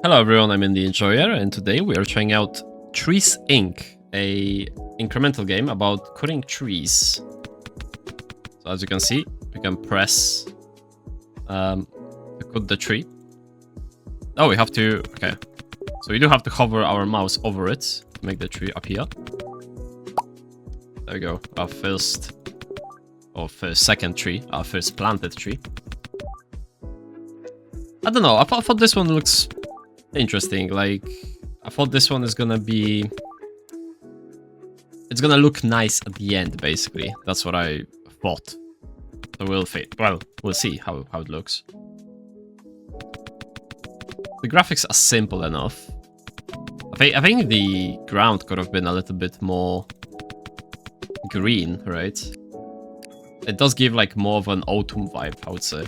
Hello everyone, I'm in the Enjoyer, and today we are trying out Trees Inc., a incremental game about cutting trees. So as you can see, we can press to cut the tree. Oh, we have to, okay. So we do have to hover our mouse over it to make the tree appear. There we go, our second tree, our first planted tree. I don't know, I thought this one looks interesting. Like, I thought this one is gonna be... It's gonna look nice at the end, basically. That's what I thought. So we'll see how it looks. The graphics are simple enough. I think the ground could have been a little bit more green, right? It does give like more of an autumn vibe, I would say.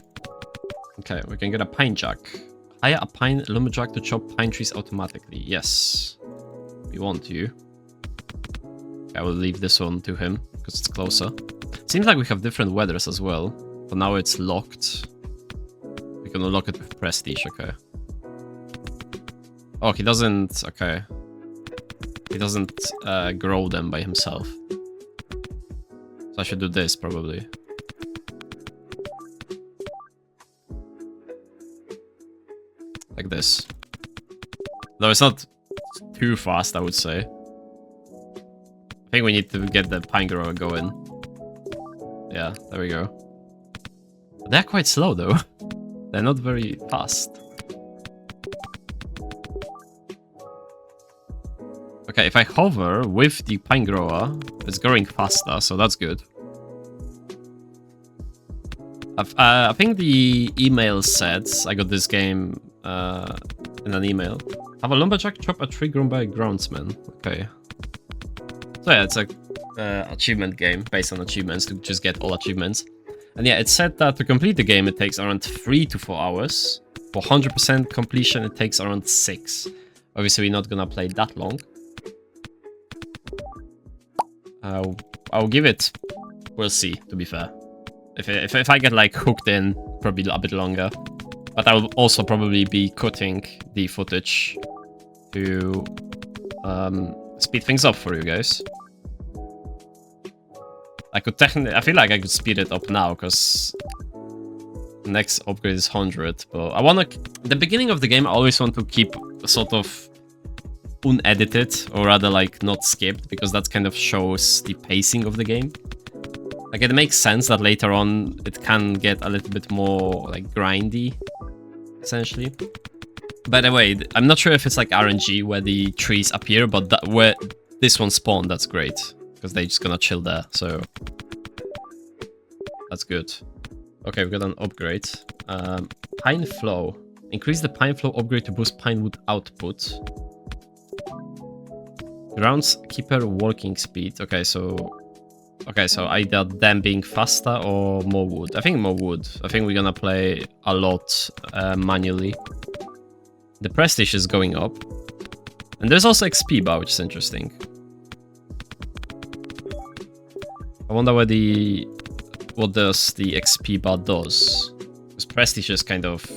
Okay, we can get a pine jack. Hire a pine lumberjack to chop pine trees automatically. Yes, we want you. I will leave this one to him because it's closer. Seems like we have different weathers as well. But now it's locked. We can unlock it with prestige. Okay. Oh, he doesn't. Okay. He doesn't grow them by himself. So I should do this probably. Like this. Though it's not too fast, I would say. I think we need to get the pine grower going. Yeah, there we go. But they're quite slow though. They're not very fast. Okay, if I hover with the pine grower, it's growing faster, so that's good. I think the email said, I got this game in an email. Have a lumberjack chop a tree grown by a groundsman. Okay. So yeah, it's a achievement game based on achievements to just get all achievements. And yeah, it said that to complete the game it takes around 3 to 4 hours. For 100% completion it takes around 6. Obviously we're not gonna play that long. I'll give it... We'll see, to be fair. If I get like hooked in, probably a bit longer. But I will also probably be cutting the footage to speed things up for you guys. I feel like I could speed it up now because the next upgrade is 100. But I want to... The beginning of the game I always want to keep sort of unedited, or rather like not skipped, because that kind of shows the pacing of the game. Like, it makes sense that later on it can get a little bit more like grindy, essentially. By the way, I'm not sure if it's like RNG where the trees appear, but where this one spawned, that's great. Because they're just gonna chill there, so... That's good. Okay, we've got an upgrade. Pine flow. Increase the pine flow upgrade to boost pine wood output. Groundskeeper walking speed. Okay, so either them being faster or more wood. I think more wood. I think we're gonna play a lot manually. The prestige is going up. And there's also XP bar, which is interesting. I wonder what does the XP bar does. Because prestige is kind of...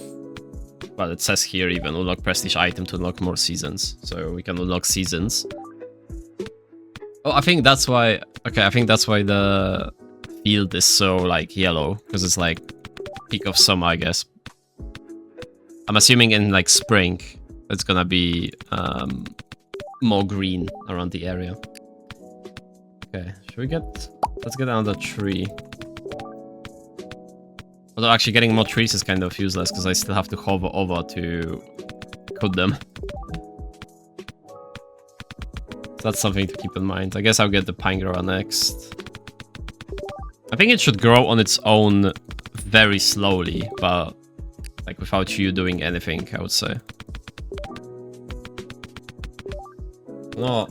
Well, it says here even, unlock prestige item to unlock more seasons. So we can unlock seasons. Oh, I think that's why... Okay, I think that's why the field is so, like, yellow. Because it's, like, peak of summer, I guess. I'm assuming in, like, spring, it's gonna be more green around the area. Okay, should we get... Let's get another tree. Although, actually, getting more trees is kind of useless, because I still have to hover over to cut them. That's something to keep in mind. I guess I'll get the pine grower next. I think it should grow on its own very slowly, but like without you doing anything, I would say. No.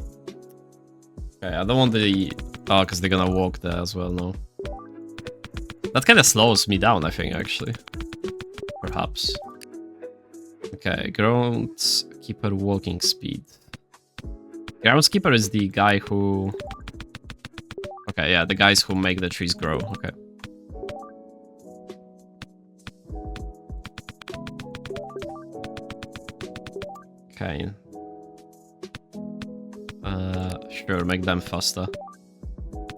Okay, I don't want the... Oh, because they're gonna walk there as well, no. That kind of slows me down, I think, actually. Perhaps. Okay, groundskeeper walking speed. Groundskeeper is the guy who... Okay, yeah, the guys who make the trees grow. Okay. Okay. Sure, make them faster.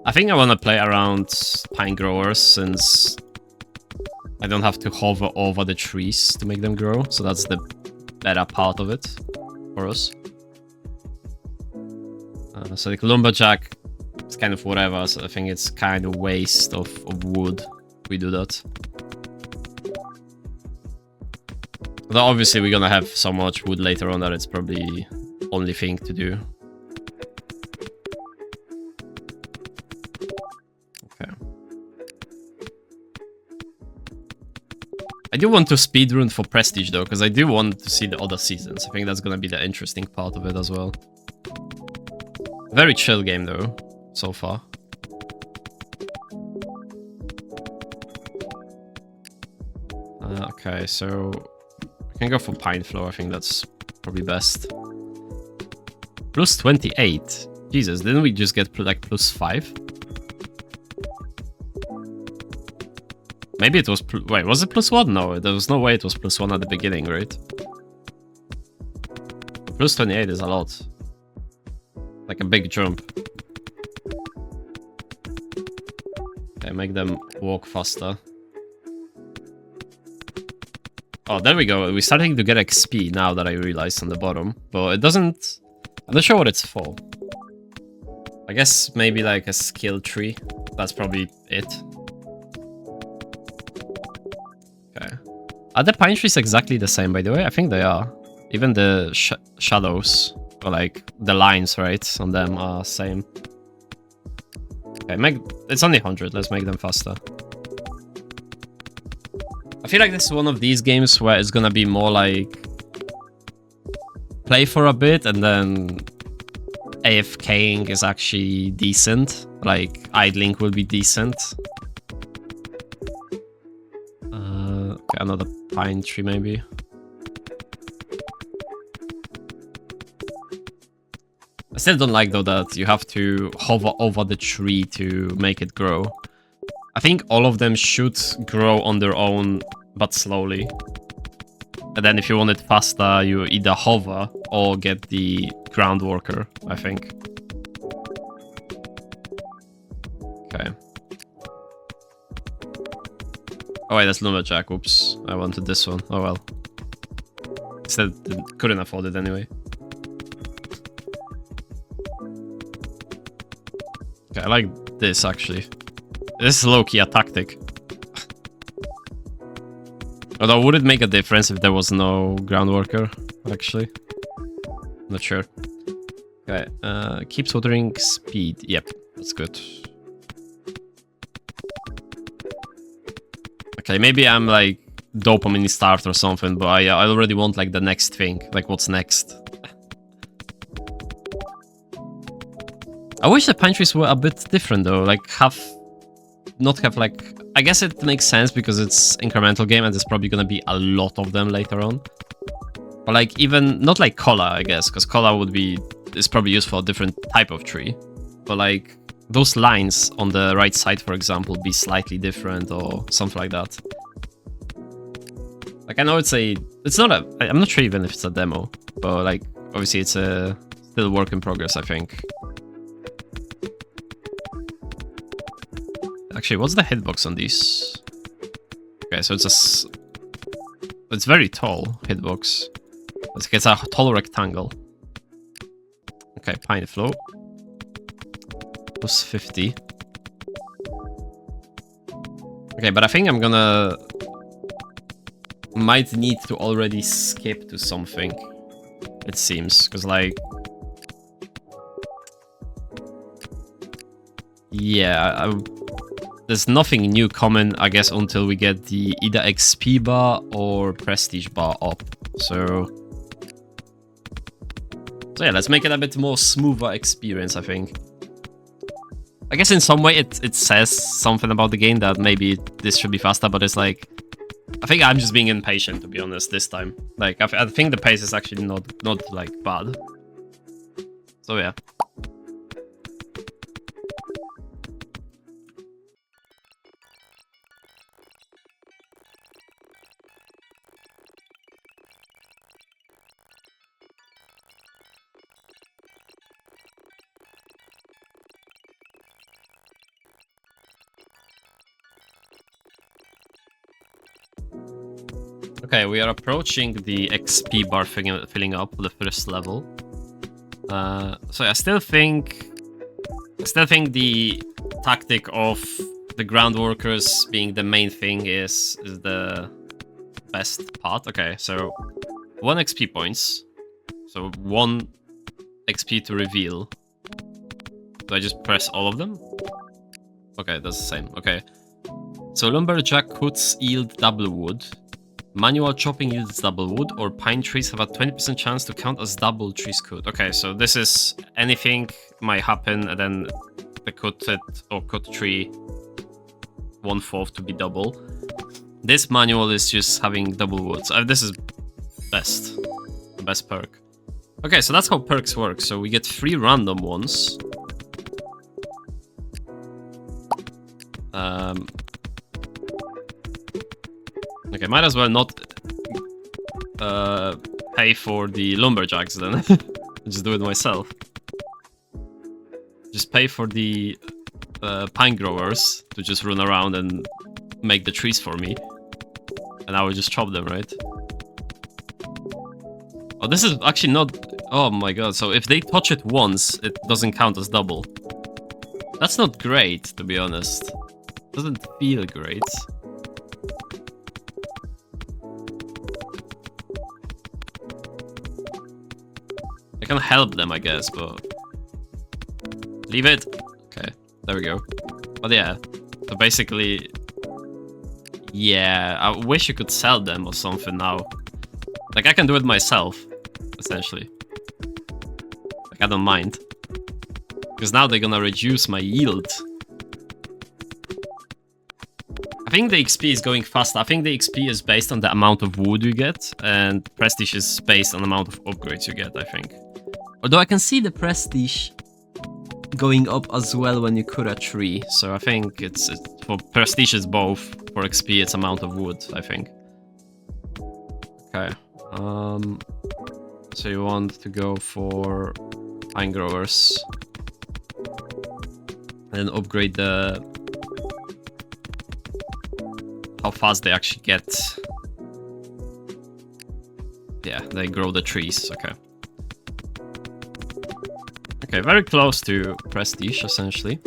I think I want to play around pine growers since I don't have to hover over the trees to make them grow. So that's the better part of it for us. So like lumberjack, it's kind of whatever. So I think it's kind of waste of wood if we do that. Although obviously we're gonna have so much wood later on that it's probably only thing to do. Okay. I do want to speedrun for Prestige though, because I do want to see the other seasons. I think that's gonna be the interesting part of it as well. Very chill game though, so far. Okay, so I can go for Pine Floor. I think that's probably best. Plus 28. Jesus, didn't we just get like plus 5? Maybe it was... Wait, was it plus 1? No, there was no way it was plus 1 at the beginning, right? Plus 28 is a lot. Like a big jump. Okay, make them walk faster. Oh, there we go. We're starting to get XP now that I realized on the bottom. But it doesn't... I'm not sure what it's for. I guess maybe like a skill tree. That's probably it. Okay. Are the pine trees exactly the same, by the way? I think they are. Even the shadows, or like the lines, right, on them are same. Okay, it's only 100. Let's make them faster. I feel like this is one of these games where it's gonna be more like play for a bit and then AFKing is actually decent. Like idling will be decent. Okay, another pine tree maybe. I still don't like though that you have to hover over the tree to make it grow. I think all of them should grow on their own, but slowly. And then if you want it faster, you either hover or get the ground worker, I think. Okay. Oh wait, that's lumberjack. Oops, I wanted this one. Oh well. Still couldn't afford it anyway. Okay, I like this actually. This is low-key a tactic. Although, would it make a difference if there was no ground worker, actually? Not sure. Okay, keeps watering speed. Yep, that's good. Okay, maybe I'm like dopamine starved or something, but I already want like the next thing. Like, what's next? I wish the pine trees were a bit different though, like not have like... I guess it makes sense because it's incremental game and there's probably gonna be a lot of them later on. But like even, not like cola I guess, because cola is probably used for a different type of tree. But like those lines on the right side, for example, be slightly different or something like that. Like I know I'm not sure even if it's a demo, but like obviously it's a still work in progress, I think. Actually, what's the hitbox on these? Okay, so it's very tall hitbox. It's a tall rectangle. Okay, pine flow. Plus 50. Okay, but I think I'm gonna... Might need to already skip to something. It seems, because like... Yeah, there's nothing new coming, I guess, until we get the either XP bar or prestige bar up. So yeah, let's make it a bit more smoother experience, I think. I guess in some way it says something about the game that maybe this should be faster, but it's like... I think I'm just being impatient, to be honest, this time. Like, I think the pace is actually not like, bad. So yeah. Okay, we are approaching the XP bar filling up for the first level. So I still think the tactic of the ground workers being the main thing is the best part. Okay, so 1 XP points. So 1 XP to reveal. Do I just press all of them? Okay, that's the same. Okay. So lumberjack hoods yield double wood. Manual chopping yields double wood, or pine trees have a 20% chance to count as double trees could. Okay, so this is anything might happen, and then the cut tree 1/4 to be double. This manual is just having double woods. This is the best perk. Okay, so that's how perks work. So we get 3 random ones. Okay, might as well not pay for the lumberjacks then. Just do it myself. Just pay for the pine growers to just run around and make the trees for me. And I will just chop them, right? Oh, this is actually not... Oh my god, so if they touch it once, it doesn't count as double. That's not great, to be honest. Doesn't feel great. I can help them, I guess, but... Leave it. Okay, there we go. But yeah, so basically... Yeah, I wish you could sell them or something now. Like, I can do it myself, essentially. Like, I don't mind. Because now they're gonna reduce my yield. I think the XP is going fast. I think the XP is based on the amount of wood you get, and prestige is based on the amount of upgrades you get, I think. Although I can see the prestige going up as well when you cut a tree, so I think it's for prestige is both. For XP, it's amount of wood, I think. Okay. So you want to go for pine growers, and then upgrade the how fast they actually get. Yeah, they grow the trees. Okay. Okay, very close to prestige, essentially.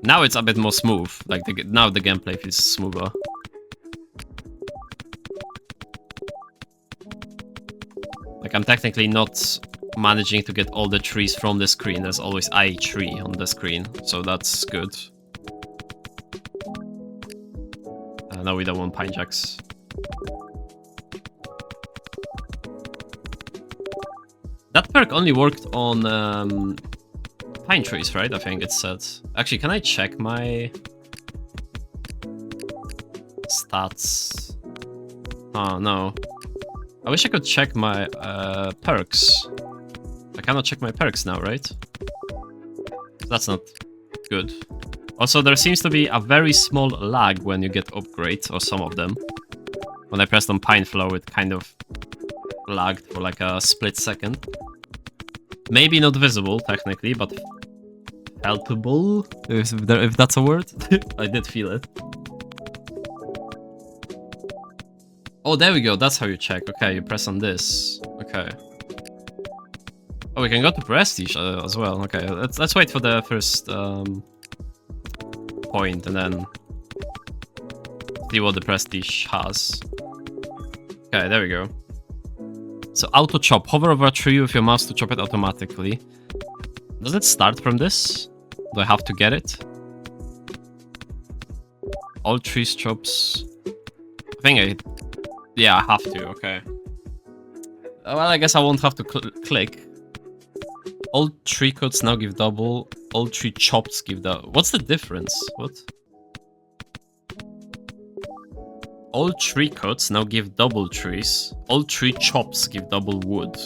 Now it's a bit more smooth. Like now the gameplay feels smoother. Like I'm technically not managing to get all the trees from the screen. There's always a tree on the screen, so that's good. No, we don't want pine jacks. That perk only worked on pine trees, right? I think it said. Actually, can I check my stats? Oh, no. I wish I could check my perks. I cannot check my perks now, right? That's not good. Also, there seems to be a very small lag when you get upgrades, or some of them. When I pressed on Pine Flow, it kind of lagged for like a split second. Maybe not visible, technically, but helpable, if that's a word. I did feel it. Oh, there we go. That's how you check. Okay, you press on this. Okay. Oh, we can go to Prestige as well. Okay, let's wait for the first point and then see what the Prestige has. Okay, there we go. So auto chop. Hover over a tree with your mouse to chop it automatically. Does it start from this? Do I have to get it? All trees chops. I think yeah, I have to. Okay. Well, I guess I won't have to click. All tree cuts now give double. All tree chops give double. What's the difference? What? All tree cuts now give double trees. All tree chops give double wood.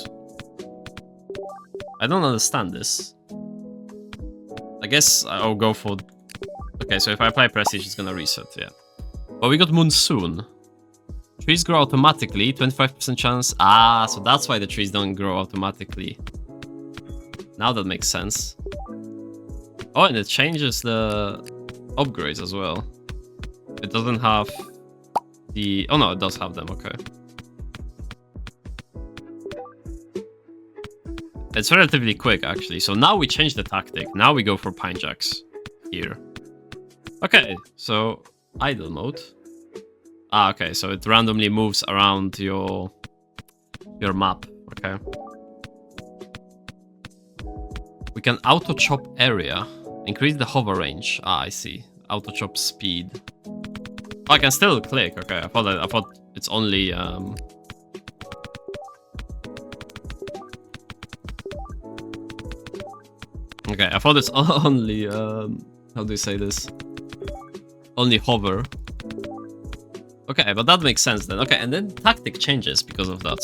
I don't understand this. I guess I'll go for... Okay, so if I apply Prestige, it's gonna reset, yeah. But we got Monsoon. Trees grow automatically, 25% chance. Ah, so that's why the trees don't grow automatically. Now that makes sense. Oh, and it changes the upgrades as well. It doesn't have the... Oh no, it does have them, okay. It's relatively quick, actually. So now we change the tactic. Now we go for Pine Jacks here. Okay, so idle mode. Ah, okay, so it randomly moves around your map, okay. We can auto chop area, increase the hover range. Ah, I see. Auto chop speed. Oh, I can still click. Okay, I thought it's only Okay, I thought it's only how do you say this? Only hover. Okay, but that makes sense then. Okay, and then tactic changes because of that.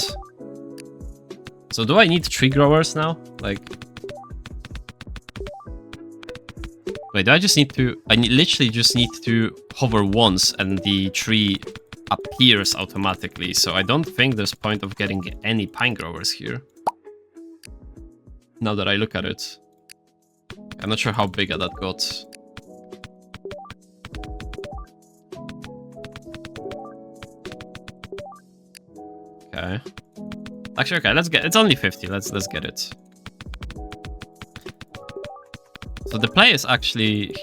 So do I need tree growers now? Like, wait, do I just need to... I literally just need to hover once and the tree appears automatically. So I don't think there's point of getting any pine growers here. Now that I look at it. I'm not sure how big that got. Okay. Actually, okay, let's get... It's only 50. Let's get it. So the play is actually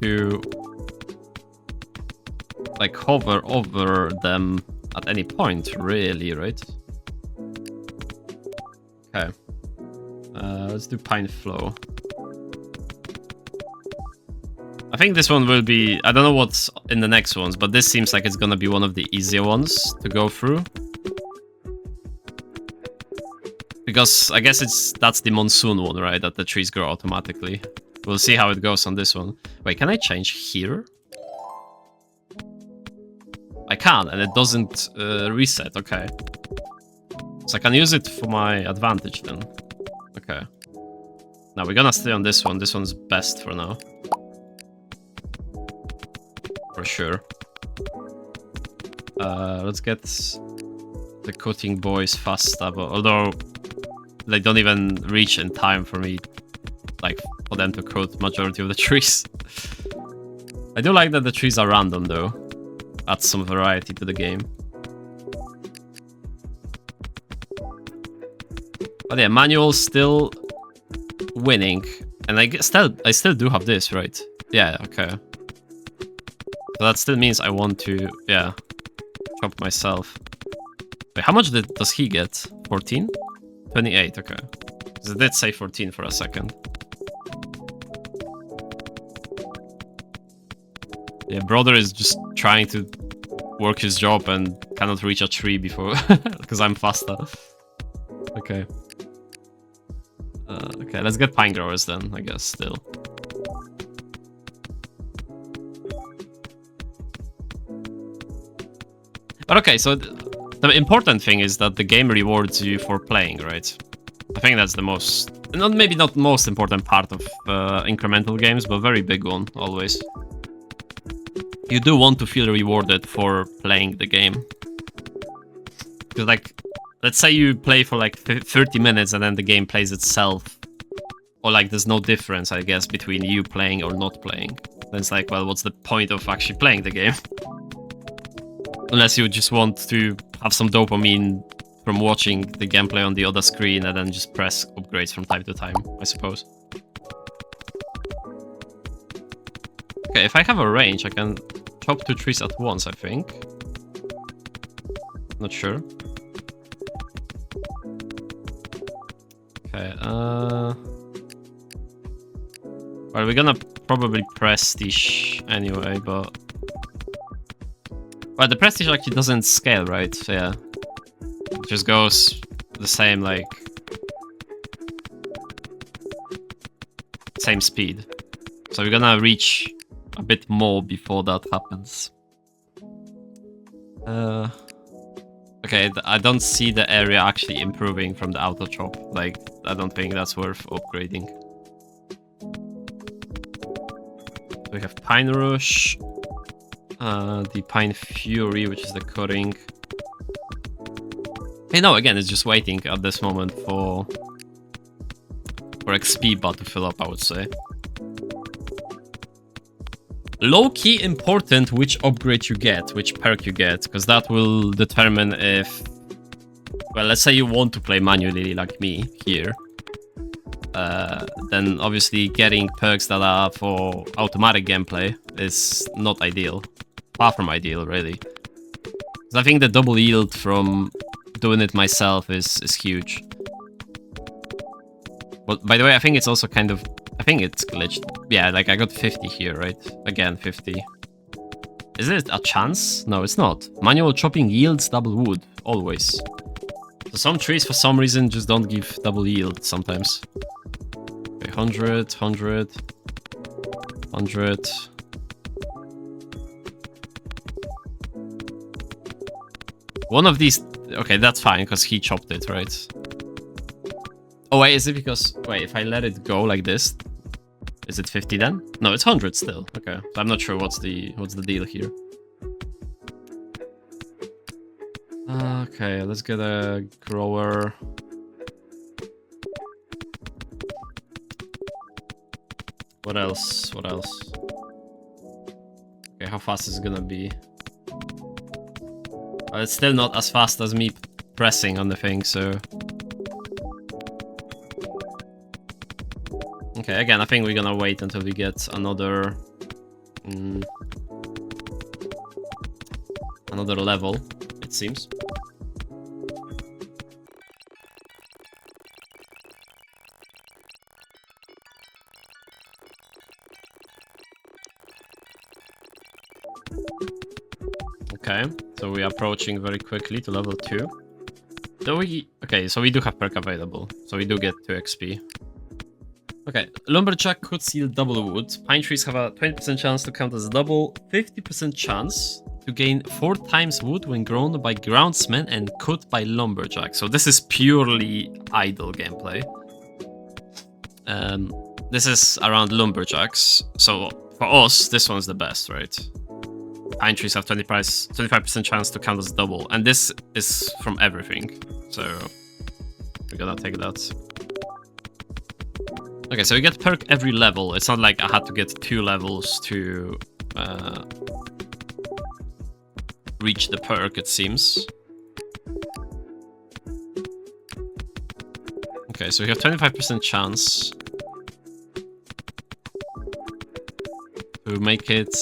to like hover over them at any point, really, right? Okay. Let's do Pine Flow. I think this one will be... I don't know what's in the next ones, but this seems like it's gonna be one of the easier ones to go through. Because I guess that's the monsoon one, right? That the trees grow automatically. We'll see how it goes on this one. Wait, can I change here? I can, and it doesn't reset. Okay. So I can use it for my advantage then. Okay. Now we're gonna stay on this one. This one's best for now. For sure. Let's get the cutting boys fast stab. Although they don't even reach in time for me, like, for them to cut majority of the trees. I do like that the trees are random though. Adds some variety to the game. But yeah, manual still winning, and I still do have this, right? Yeah, okay. So that still means I want to, yeah, chop myself. Wait, how much does he get? 14? 28, okay. Because it did say 14 for a second. Yeah, brother is just trying to work his job and cannot reach a tree before, because I'm faster. Okay. Okay, let's get pine growers then, I guess, still. But okay, so the important thing is that the game rewards you for playing, right? I think that's the most... maybe not most important part of incremental games, but very big one, always. You do want to feel rewarded for playing the game. Because, like, let's say you play for like 30 minutes and then the game plays itself. Or like there's no difference, I guess, between you playing or not playing. Then it's like, well, what's the point of actually playing the game? Unless you just want to have some dopamine from watching the gameplay on the other screen and then just press upgrades from time to time, I suppose. Okay, if I have a range, I can chop 2 trees at once, I think. Not sure. Okay, well, we're gonna probably prestige anyway, but... Well, the prestige actually doesn't scale, right? So yeah. It just goes the same, like... same speed. So we're gonna reach a bit more before that happens. Okay, I don't see the area actually improving from the auto chop. Like, I don't think that's worth upgrading. We have Pine Rush, the Pine Fury, which is the cutting. Hey, no, again, it's just waiting at this moment for XP bar to fill up, I would say. low-key important which upgrade you get, which perk you get, because that will determine if... Well, let's say you want to play manually like me here. Then obviously getting perks that are for automatic gameplay is not ideal. Far from ideal, really. Because I think the double yield from doing it myself is huge. But by the way, I think it's also kind of... I think it's glitched. Yeah, like I got 50 here, right? Again, 50. Is it a chance? No, it's not. Manual chopping yields double wood, always. So some trees, for some reason, just don't give double yield sometimes. Okay, 100, 100, 100. One of these... Okay, that's fine, because he chopped it, right? Oh, wait, is it because... Wait, if I let it go like this... Is it 50 then? No, it's 100 still. Okay, so I'm not sure what's the deal here. Okay, let's get a grower. What else? What else? Okay, how fast is it gonna be? It's still not as fast as me pressing on the thing, so... Okay, again, I think we're gonna wait until we get another... another level, it seems. Okay, so we are approaching very quickly to level 2. Do we... Okay, so we do have perk available, so we do get 2 XP. Okay, Lumberjack could seal double wood. Pine trees have a 20% chance to count as double, 50% chance to gain 4 times wood when grown by groundsmen and cut by Lumberjack. So this is purely idle gameplay. This is around Lumberjacks. So for us, this one's the best, right? Pine trees have 25% chance to count as double. And this is from everything. So we're gonna take that. Okay, so you get perk every level. It's not like I had to get 2 levels to reach the perk, it seems. Okay, so you have 25% chance to make it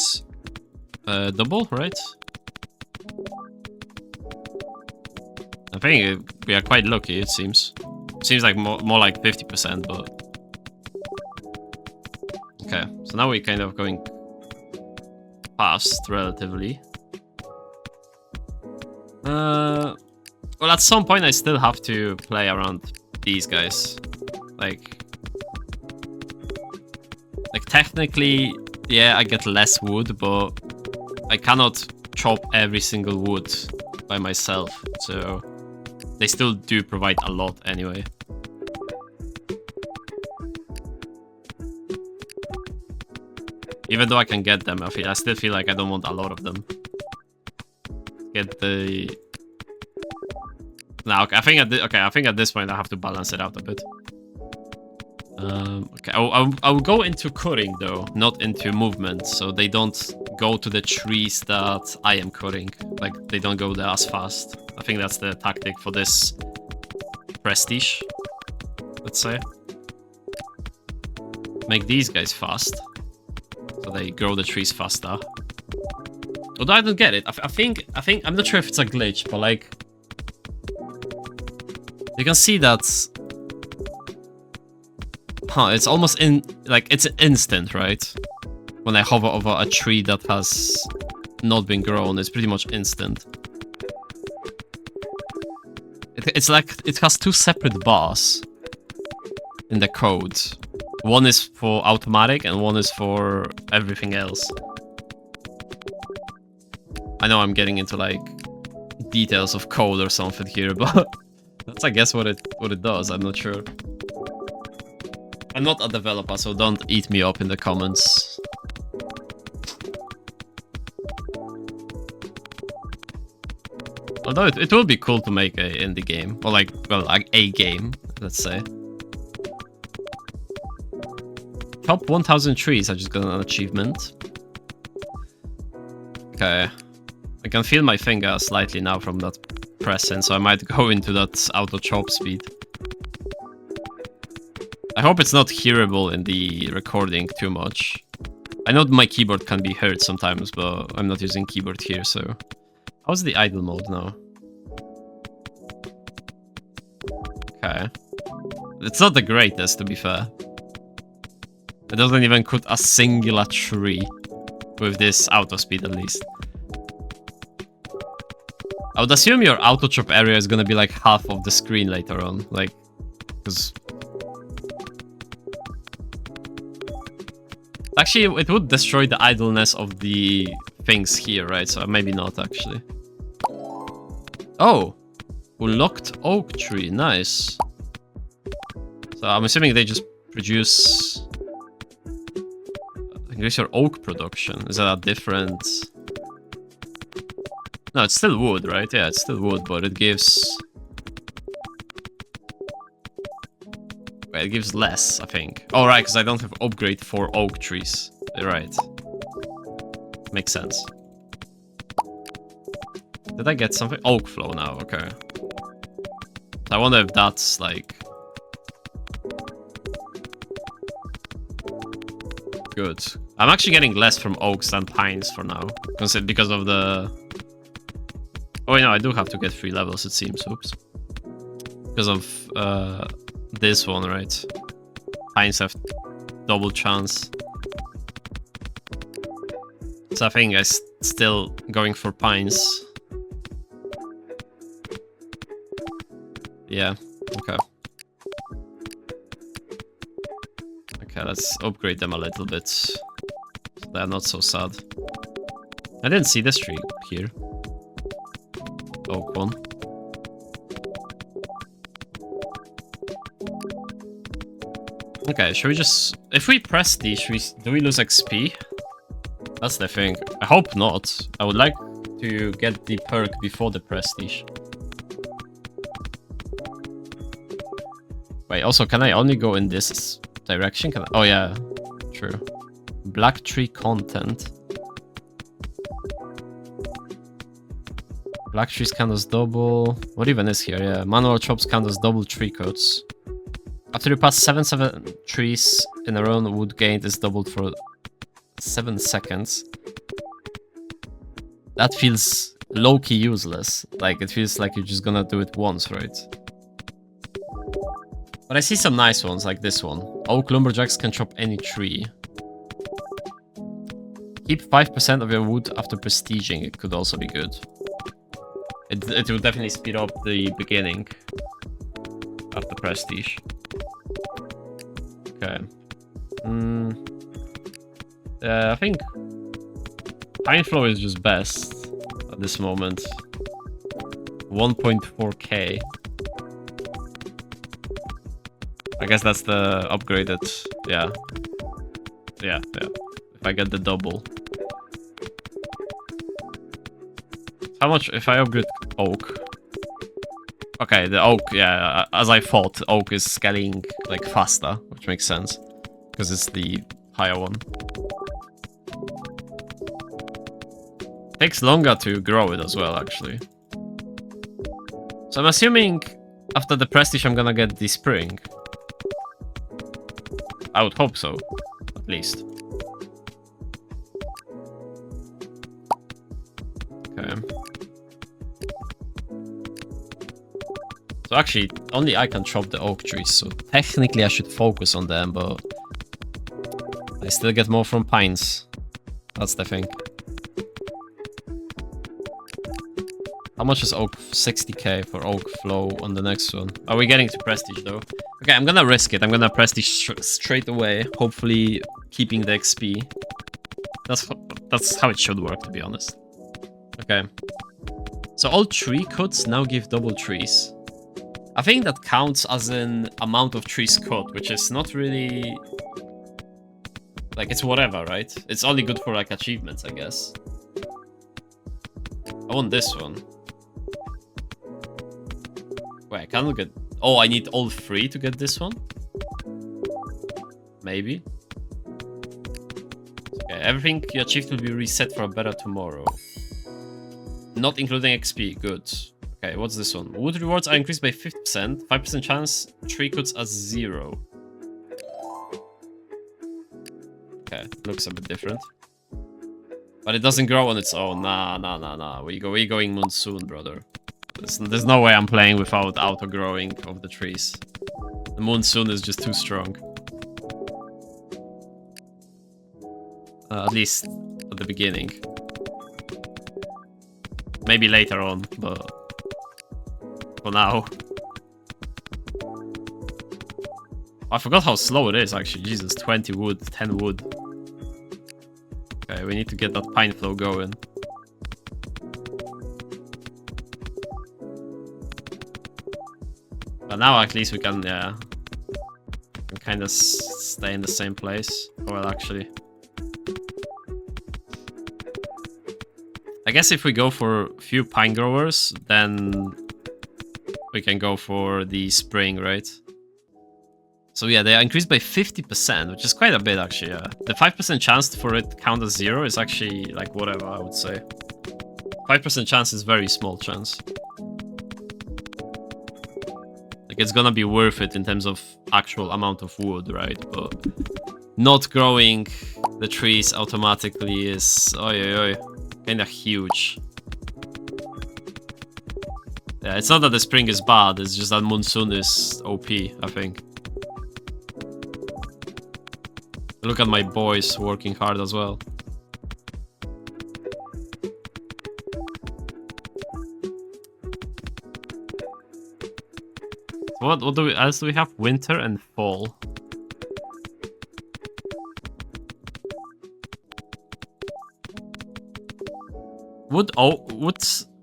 double, right? I think we are quite lucky, it seems. Seems like more like 50%, but... Okay, so now we're kind of going fast, relatively. Well, at some point I still have to play around these guys. Like technically, yeah, I get less wood, but I cannot chop every single wood by myself, so they still do provide a lot anyway. Even though I can get them, I still feel like I don't want a lot of them. Get the... Now, okay, I think at this point I have to balance it out a bit. Okay, I will go into cutting though, not into movement, so they don't go to the trees that I am cutting. Like, they don't go there as fast. I think that's the tactic for this prestige, let's say. Make these guys fast. So they grow the trees faster. Although I don't get it. I think I'm not sure if it's a glitch, but like you can see that it's almost it's instant, right? When I hover over a tree that has not been grown, it's pretty much instant. It's like it has 2 separate bars in the code. One is for automatic and one is for everything else. I know I'm getting into like details of code or something here, but that's I guess what it does. I'm not sure. I'm not a developer, so don't eat me up in the comments. Although it will be cool to make a indie game, or like, well, like a game, let's say. Top 1000 trees, I just got an achievement. Okay. I can feel my finger slightly now from that pressing, so I might go into that auto chop speed. I hope it's not hearable in the recording too much. I know my keyboard can be heard sometimes, but I'm not using keyboard here, so... How's the idle mode now? Okay. It's not the greatest, to be fair. It doesn't even cut a singular tree with this auto speed, at least. I would assume your auto chop area is gonna be like half of the screen later on, like, because... Actually, it would destroy the idleness of the things here, right? So maybe not, actually. Oh! Unlocked oak tree, nice. So I'm assuming they just produce... Increase your oak production. Is that a different... No, it's still wood, right? Yeah, it's still wood, but it gives... Wait, it gives less, I think. Oh, right, because I don't have upgrade for oak trees. Right. Makes sense. Did I get something? Oak flow now, okay. I wonder if that's, like... Good. I'm actually getting less from oaks than pines for now. Because of the... Oh, no, I do have to get 3 levels, it seems. Oops. Because of this one, right? Pines have double chance. So I think I'm still going for pines. Yeah, okay. Okay, let's upgrade them a little bit. So they're not so sad. I didn't see this tree here. Oak one. Okay, should we just... If we press these, do we lose XP? That's the thing. I hope not. I would like to get the perk before the prestige. Wait, also, can I only go in this direction? Can I... Oh, yeah. True. Black tree content. Black trees count as double... What even is here? Yeah, manual chops count as double tree coats. After you pass 7 trees in a row, wood gained is doubled for 7 seconds. That feels low-key useless. Like, it feels like you're just gonna do it once, right? But I see some nice ones, like this one. Oak lumberjacks can chop any tree. Keep 5% of your wood after prestiging. It could also be good. It would definitely speed up the beginning of the prestige. Okay. I think pine flow is just best at this moment. 1.4k. I guess that's the upgraded. Yeah. Yeah. If I get the double. How much if I upgrade oak? Okay, the oak, yeah, as I thought, oak is scaling like faster, which makes sense. Because it's the higher one. Takes longer to grow it as well, actually. So I'm assuming after the prestige I'm gonna get the spring. I would hope so, at least. Okay. So actually, only I can chop the oak trees, so technically I should focus on them, but I still get more from pines. That's the thing. How much is oak? 60k for oak flow on the next one. Are we getting to prestige though? Okay, I'm gonna risk it. I'm gonna prestige straight away, hopefully keeping the XP. That's how it should work, to be honest. Okay. So all tree cuts now give double trees. I think that counts as an amount of trees cut, which is not really... Like, it's whatever, right? It's only good for, like, achievements, I guess. I want this one. Wait, I can't look at... Oh, I need all 3 to get this one? Maybe. Okay, everything you achieved will be reset for a better tomorrow. Not including XP, good. Okay, what's this one? Wood rewards are increased by 50%, 5% chance, tree cuts as 0. Okay, looks a bit different. But it doesn't grow on its own. Nah. We're going monsoon, brother. There's no way I'm playing without auto-growing of the trees. The monsoon is just too strong. At least at the beginning. Maybe later on, but for now. I forgot how slow it is, actually. Jesus, 20 wood, 10 wood. Okay, we need to get that pine flow going. But now at least we can, yeah, can kind of stay in the same place. Well, actually, I guess if we go for a few pine growers, then we can go for the spring, right? So yeah, they are increased by 50%, which is quite a bit actually, yeah. The 5% chance for it to count as 0 is actually like whatever, I would say. 5% chance is very small chance. Like it's gonna be worth it in terms of actual amount of wood, right? But not growing the trees automatically is kinda huge. Yeah, it's not that the spring is bad, it's just that monsoon is OP, I think. Look at my boys working hard as well. What else do we have? Winter and fall. Would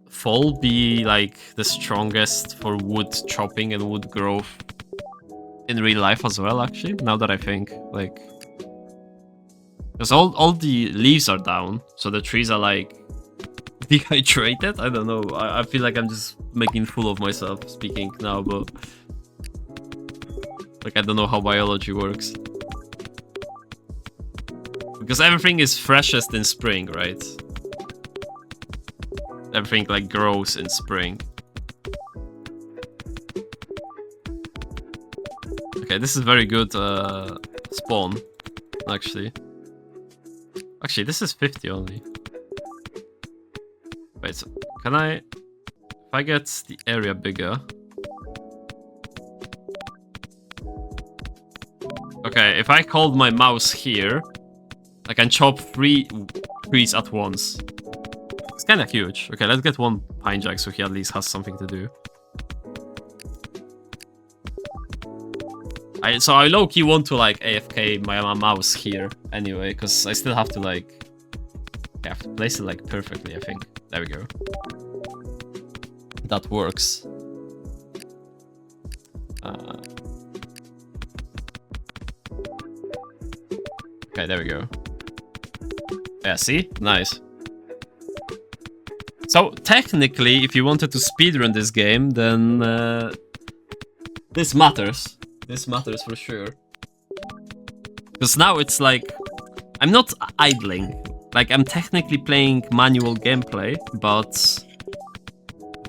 fall be like the strongest for wood chopping and wood growth in real life as well, actually? Now that I think, like, because all the leaves are down, so the trees are like dehydrated. I don't know. I feel like I'm just making fool of myself speaking now, but like I don't know how biology works. Because everything is freshest in spring, right? Everything like grows in spring. Okay, this is very good spawn, actually. Actually, this is 50 only. Wait, so can I... If I get the area bigger... Okay, if I hold my mouse here, I can chop 3 trees at once. It's kind of huge. Okay, let's get 1 pine jack so he at least has something to do. So I low-key want to like AFK my mouse here anyway, because I still have to like... I have to place it like perfectly, I think. There we go. That works. Okay, there we go. Yeah, see? Nice. So, technically, if you wanted to speedrun this game, then... this matters. This matters for sure. Because now it's like... I'm not idling. Like, I'm technically playing manual gameplay, but...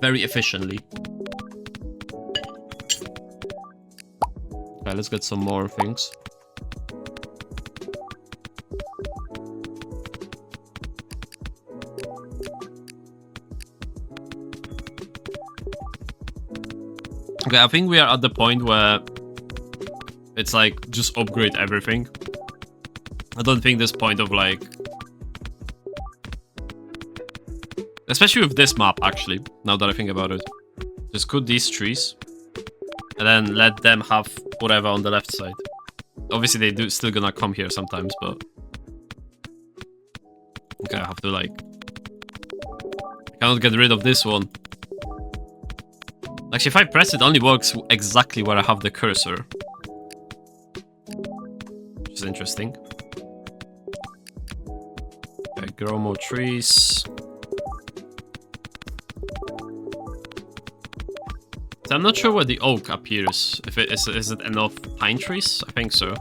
very efficiently. Okay, let's get some more things. Okay, I think we are at the point where it's like, just upgrade everything. I don't think this point of like... Especially with this map, actually, now that I think about it. Just cut these trees. And then let them have whatever on the left side. Obviously, they still gonna come here sometimes, but... Okay, I have to like... I cannot get rid of this one. Actually, if I press it, only works exactly where I have the cursor. Which is interesting. Okay, grow more trees. So I'm not sure where the oak appears. If it is it enough pine trees? I think so.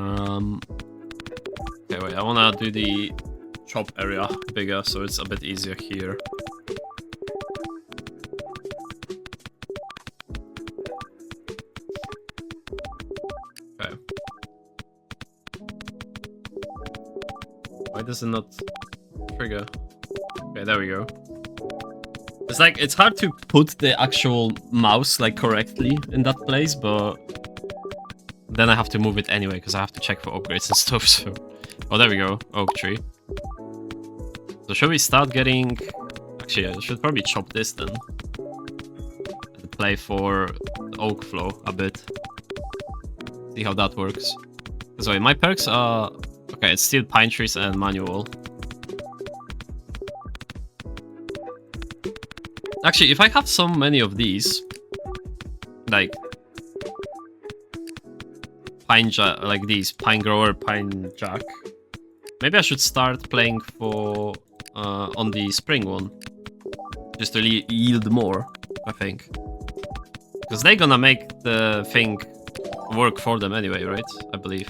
Okay, wait, I wanna do the chop area bigger so it's a bit easier here. Okay. Why does it not trigger? Okay, there we go. It's like, it's hard to put the actual mouse like correctly in that place, but then I have to move it anyway because I have to check for upgrades and stuff, so... Oh, there we go. Oak tree. So should we start getting... Actually, I should probably chop this then. And play for the oak flow a bit. See how that works. Sorry, my perks are... Okay, it's still pine trees and manual. Actually, if I have so many of these... Like... Pine jack, like these, pine grower, pine jack. Maybe I should start playing for on the spring one, just to yield more, I think, because they're gonna make the thing work for them anyway, right? I believe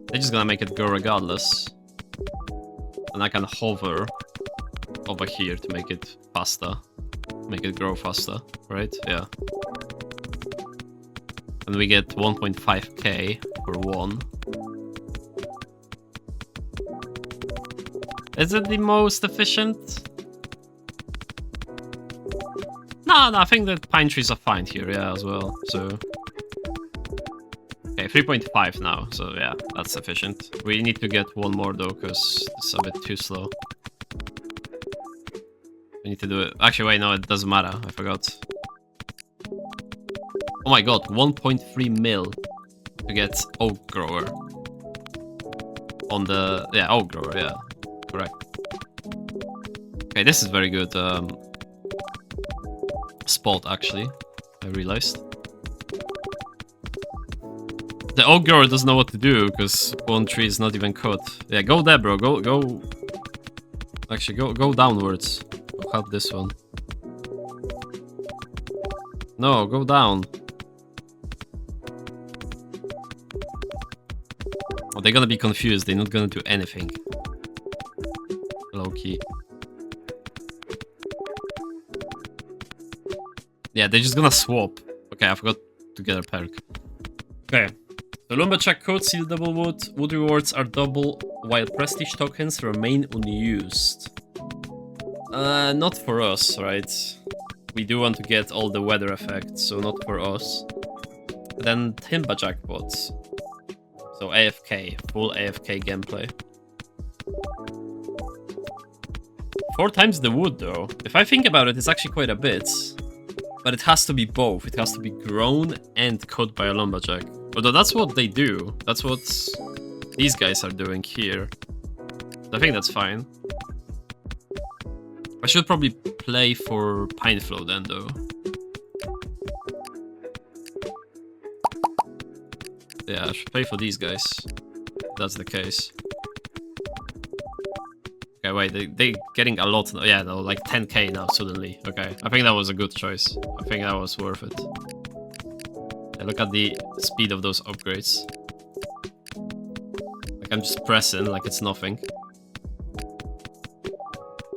they're just gonna make it go regardless, and I can hover over here to make it faster, make it grow faster, right? Yeah. And we get 1.5k for one. Is it the most efficient? No, I think that pine trees are fine here, yeah, as well, so... Okay, 3.5 now, so yeah, that's sufficient. We need to get one more though, because it's a bit too slow. We need to do it... Actually, wait, no, it doesn't matter, I forgot. Oh my god, 1.3 mil to get oak grower. On the... Yeah, oak grower, yeah. Correct. Okay, this is very good spot, actually. I realized. The oak grower doesn't know what to do, because one tree is not even cut. Yeah, go there, bro. Go... Actually, go downwards. I'll help this one. No, go down. Oh, they're gonna be confused. They're not gonna do anything. Low key. Yeah, they're just gonna swap. Okay, I forgot to get a perk. Okay. The lumberjack code, seal double wood. Wood rewards are double, while prestige tokens remain unused. Not for us, right? We do want to get all the weather effects, so not for us. Then timber jackpots. So AFK, full AFK gameplay. 4 times the wood though. If I think about it, it's actually quite a bit. But it has to be both. It has to be grown and cut by a lumberjack. Although that's what they do. That's what these guys are doing here. I think that's fine. I should probably play for pine flow then though. Yeah, I should play for these guys. If that's the case. Okay, wait, they getting a lot. Yeah, no, like 10k now suddenly. Okay, I think that was a good choice. I think that was worth it. Yeah, look at the speed of those upgrades. Like I'm just pressing like it's nothing.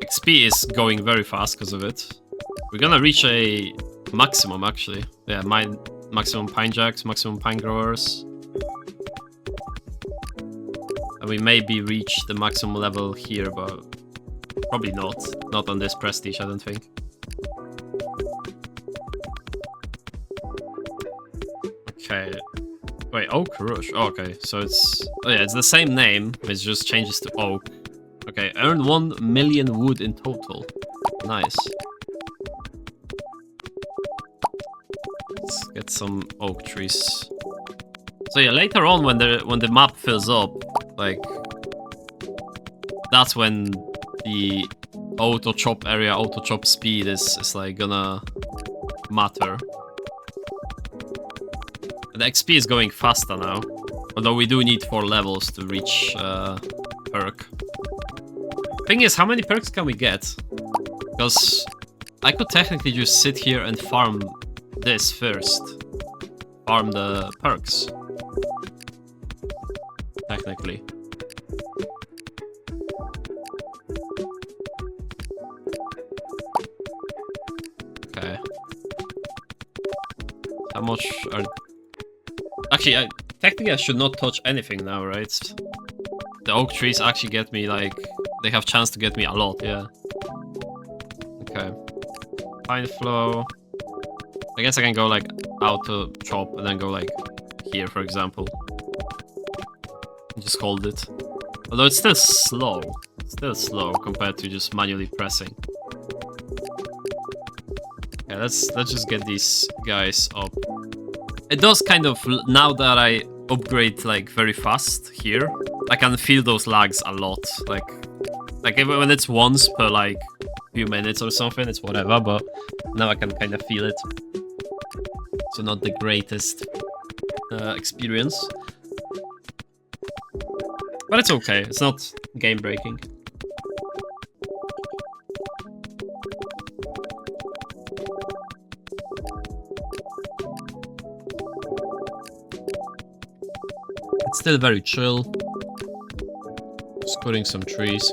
XP is going very fast because of it. We're gonna reach a maximum actually. Yeah, maximum pine jacks, maximum pine growers. And we maybe reach the maximum level here, but probably not. Not on this prestige, I don't think. Okay. Wait, Oak Rush. Oh, okay, so it's... Oh yeah, it's the same name, it just changes to Oak. Okay, earn 1 million wood in total. Nice. Let's get some oak trees. So yeah, later on when the map fills up, like that's when the auto chop area, auto chop speed is like gonna matter. The XP is going faster now, although we do need 4 levels to reach perk. Thing is, how many perks can we get? Because I could technically just sit here and farm this first. Farm the perks. technically. Okay. How much are... Actually, technically I should not touch anything now, right? The oak trees actually get me, like... They have chance to get me a lot, yeah. Okay. Pine flow. I guess I can go, like, out to chop and then go, like, here, for example. Just hold it. Although it's still slow. It's still slow compared to just manually pressing. Okay, let's just get these guys up. It does kind of, now that I upgrade like very fast here, I can feel those lags a lot. Like when it's once per like few minutes or something, it's whatever, but now I can kind of feel it. So not the greatest experience. But it's okay, it's not game breaking. It's still very chill. Just putting some trees.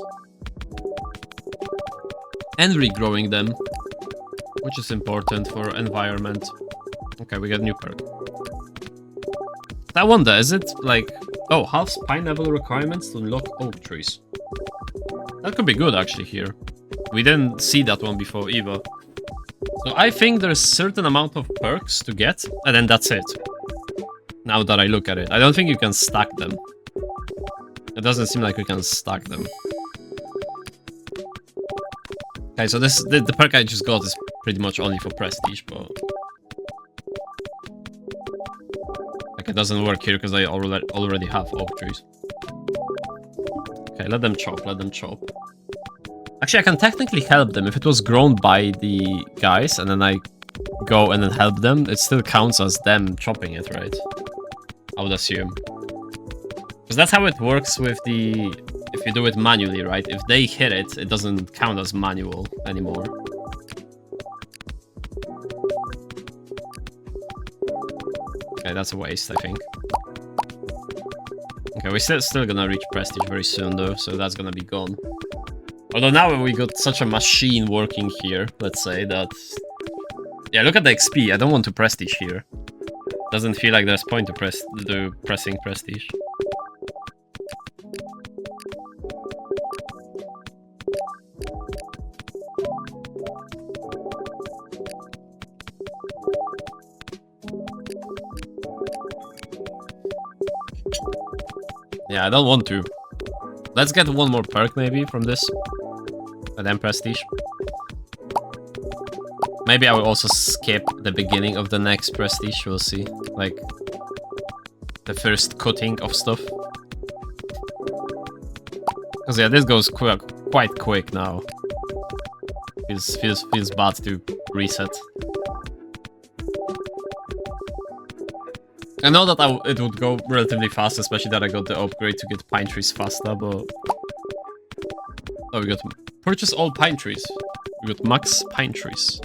And regrowing them, which is important for environment. Okay, we got new perk. I wonder, is it like... Oh, half pine level requirements to unlock oak trees. That could be good actually here. We didn't see that one before either. So I think there's a certain amount of perks to get, and then that's it. Now that I look at it. I don't think you can stack them. It doesn't seem like you can stack them. Okay, so the perk I just got is pretty much only for prestige, but... Like it doesn't work here because I already have oak trees. Okay, let them chop, let them chop. Actually, I can technically help them. If it was grown by the guys and then I go and then help them, it still counts as them chopping it, right? I would assume. Because that's how it works with the... If you do it manually, right? If they hit it, it doesn't count as manual anymore. Okay, that's a waste, I think. Okay, we're still gonna reach prestige very soon, though, so that's gonna be gone. Although now we got such a machine working here, let's say, that... Yeah, look at the XP. I don't want to prestige here. Doesn't feel like there's point to pressing prestige. Yeah, I don't want to. Let's get one more perk maybe from this. And then prestige. Maybe I will also skip the beginning of the next prestige, we'll see. Like, the first cutting of stuff. Because yeah, this goes quite quick now. Feels bad to reset. I know that it would go relatively fast, especially that I got the upgrade to get pine trees faster, but... Oh, we got... Purchase all pine trees. We got max pine trees.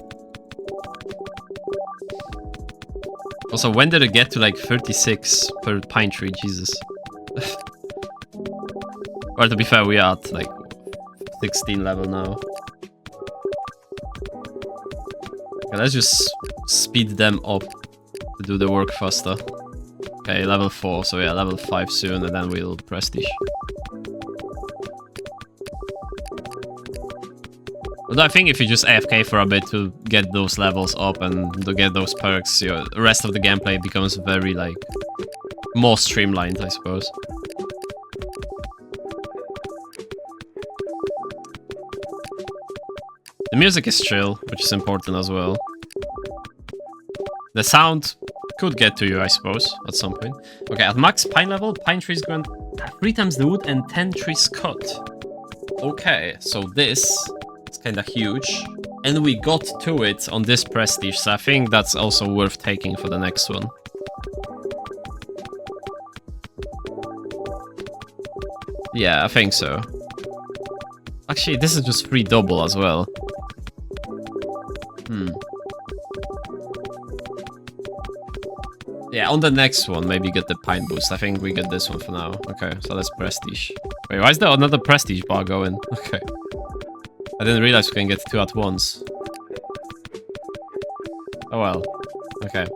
Also, when did it get to like 36 per pine tree? Jesus. Or to be fair, we are at like 16 level now. Okay, let's just speed them up to do the work faster. Okay, level 4, so yeah, level 5 soon, and then we'll prestige. But I think if you just AFK for a bit to get those levels up and to get those perks, the rest of the gameplay becomes very, like, more streamlined, I suppose. The music is chill, which is important as well. The sound could get to you, I suppose, at some point. Okay, at max pine level, pine trees grant 3 times the wood and 10 trees cut. Okay, so this is kinda huge. And we got to it on this prestige, so I think that's also worth taking for the next one. Yeah, I think so. Actually, this is just free double as well. Yeah, on the next one, maybe get the pine boost. I think we get this one for now. Okay, so let's prestige. Wait, why is there another prestige bar going? Okay. I didn't realize we can get 2 at once. Oh well. Okay.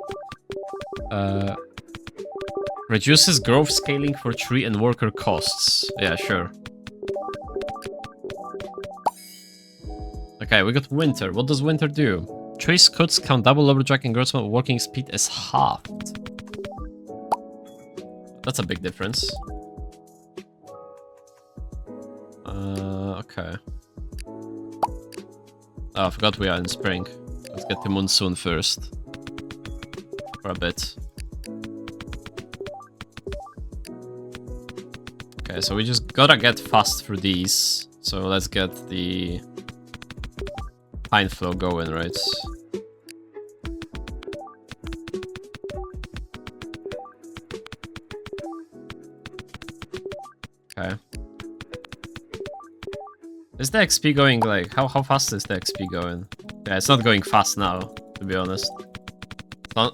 Reduces growth scaling for tree and worker costs. Yeah, sure. Okay, we got winter. What does winter do? Trees cuts count double lumberjack and growth working speed is halved. That's a big difference. Okay. Oh, I forgot we are in spring. Let's get the monsoon first. For a bit. Okay, so we just gotta get fast through these. So let's get the pine flow going, right? Okay. Is the XP going, like, how fast is the XP going? Yeah, it's not going fast now, to be honest.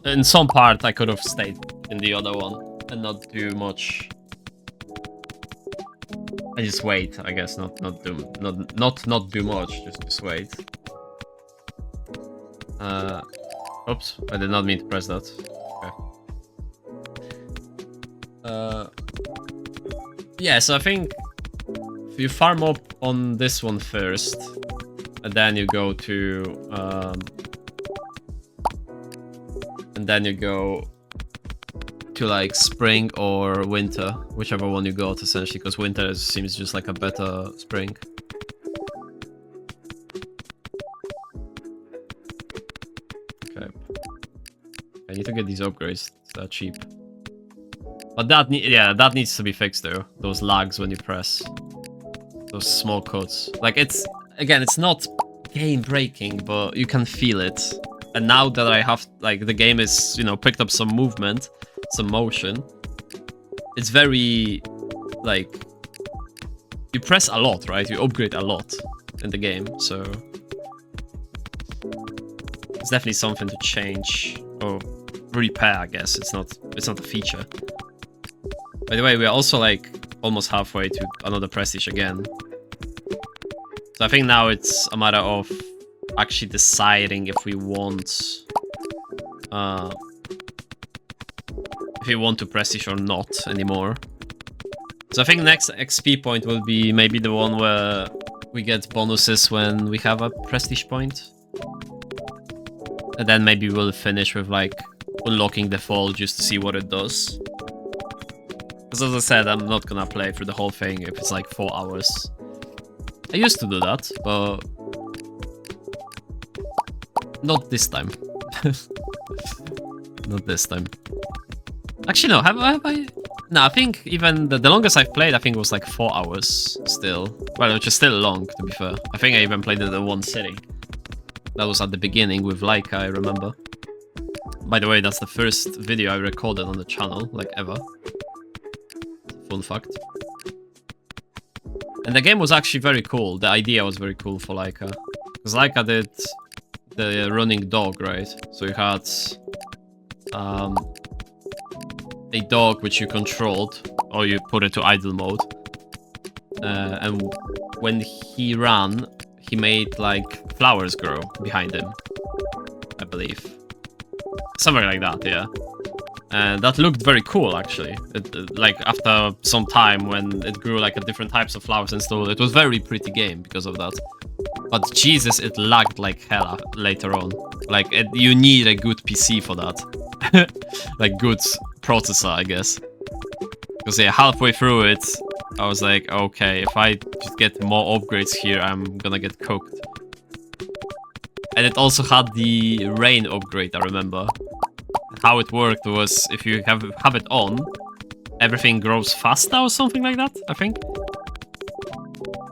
In some part, I could have stayed in the other one and not do much. I just wait, I guess, not do much, just wait. Oops, I did not mean to press that. Okay. Yeah, so I think if you farm up on this one first, and then you go to like spring or winter, whichever one you got essentially, because winter seems just like a better spring. Okay. I need to get these upgrades. They're cheap. But that needs to be fixed though. Those lags when you press. Those small cuts. Like it's not game breaking, but you can feel it. And now that I have, like, the game is, you know, picked up some movement, some motion, it's very, like, you press a lot, right? You upgrade a lot in the game, so it's definitely something to change or repair, I guess. It's not a feature. By the way, we are also, like, almost halfway to another prestige again. So I think now it's a matter of actually deciding if we want to prestige or not anymore. So I think next XP point will be maybe the one where we get bonuses when we have a prestige point. And then maybe we'll finish with, like, unlocking the fall just to see what it does. Because as I said, I'm not gonna play through the whole thing if it's like 4 hours. I used to do that, but not this time. Not this time. Actually, no, have I? No, I think even the longest I've played, I think, was like 4 hours still. Well, which is still long, to be fair. I think I even played it in one sitting. That was at the beginning with Laika, I remember. By the way, that's the first video I recorded on the channel, like, ever. Fun fact. And the game was actually very cool. The idea was very cool for Laika. Because Laika did the running dog, right? So you had a dog which you controlled, or you put it to idle mode. And when he ran, he made, like, flowers grow behind him, I believe. Something like that, yeah. And that looked very cool, actually. Like, after some time, when it grew, like, different types of flowers and stuff, it was a very pretty game because of that. But Jesus, it lagged like hell later on. Like, you need a good PC for that. Like, good processor, I guess. Because, yeah, halfway through it, I was like, okay, if I just get more upgrades here, I'm gonna get cooked. And it also had the rain upgrade, I remember. How it worked was, if you have it on, everything grows faster or something like that, I think.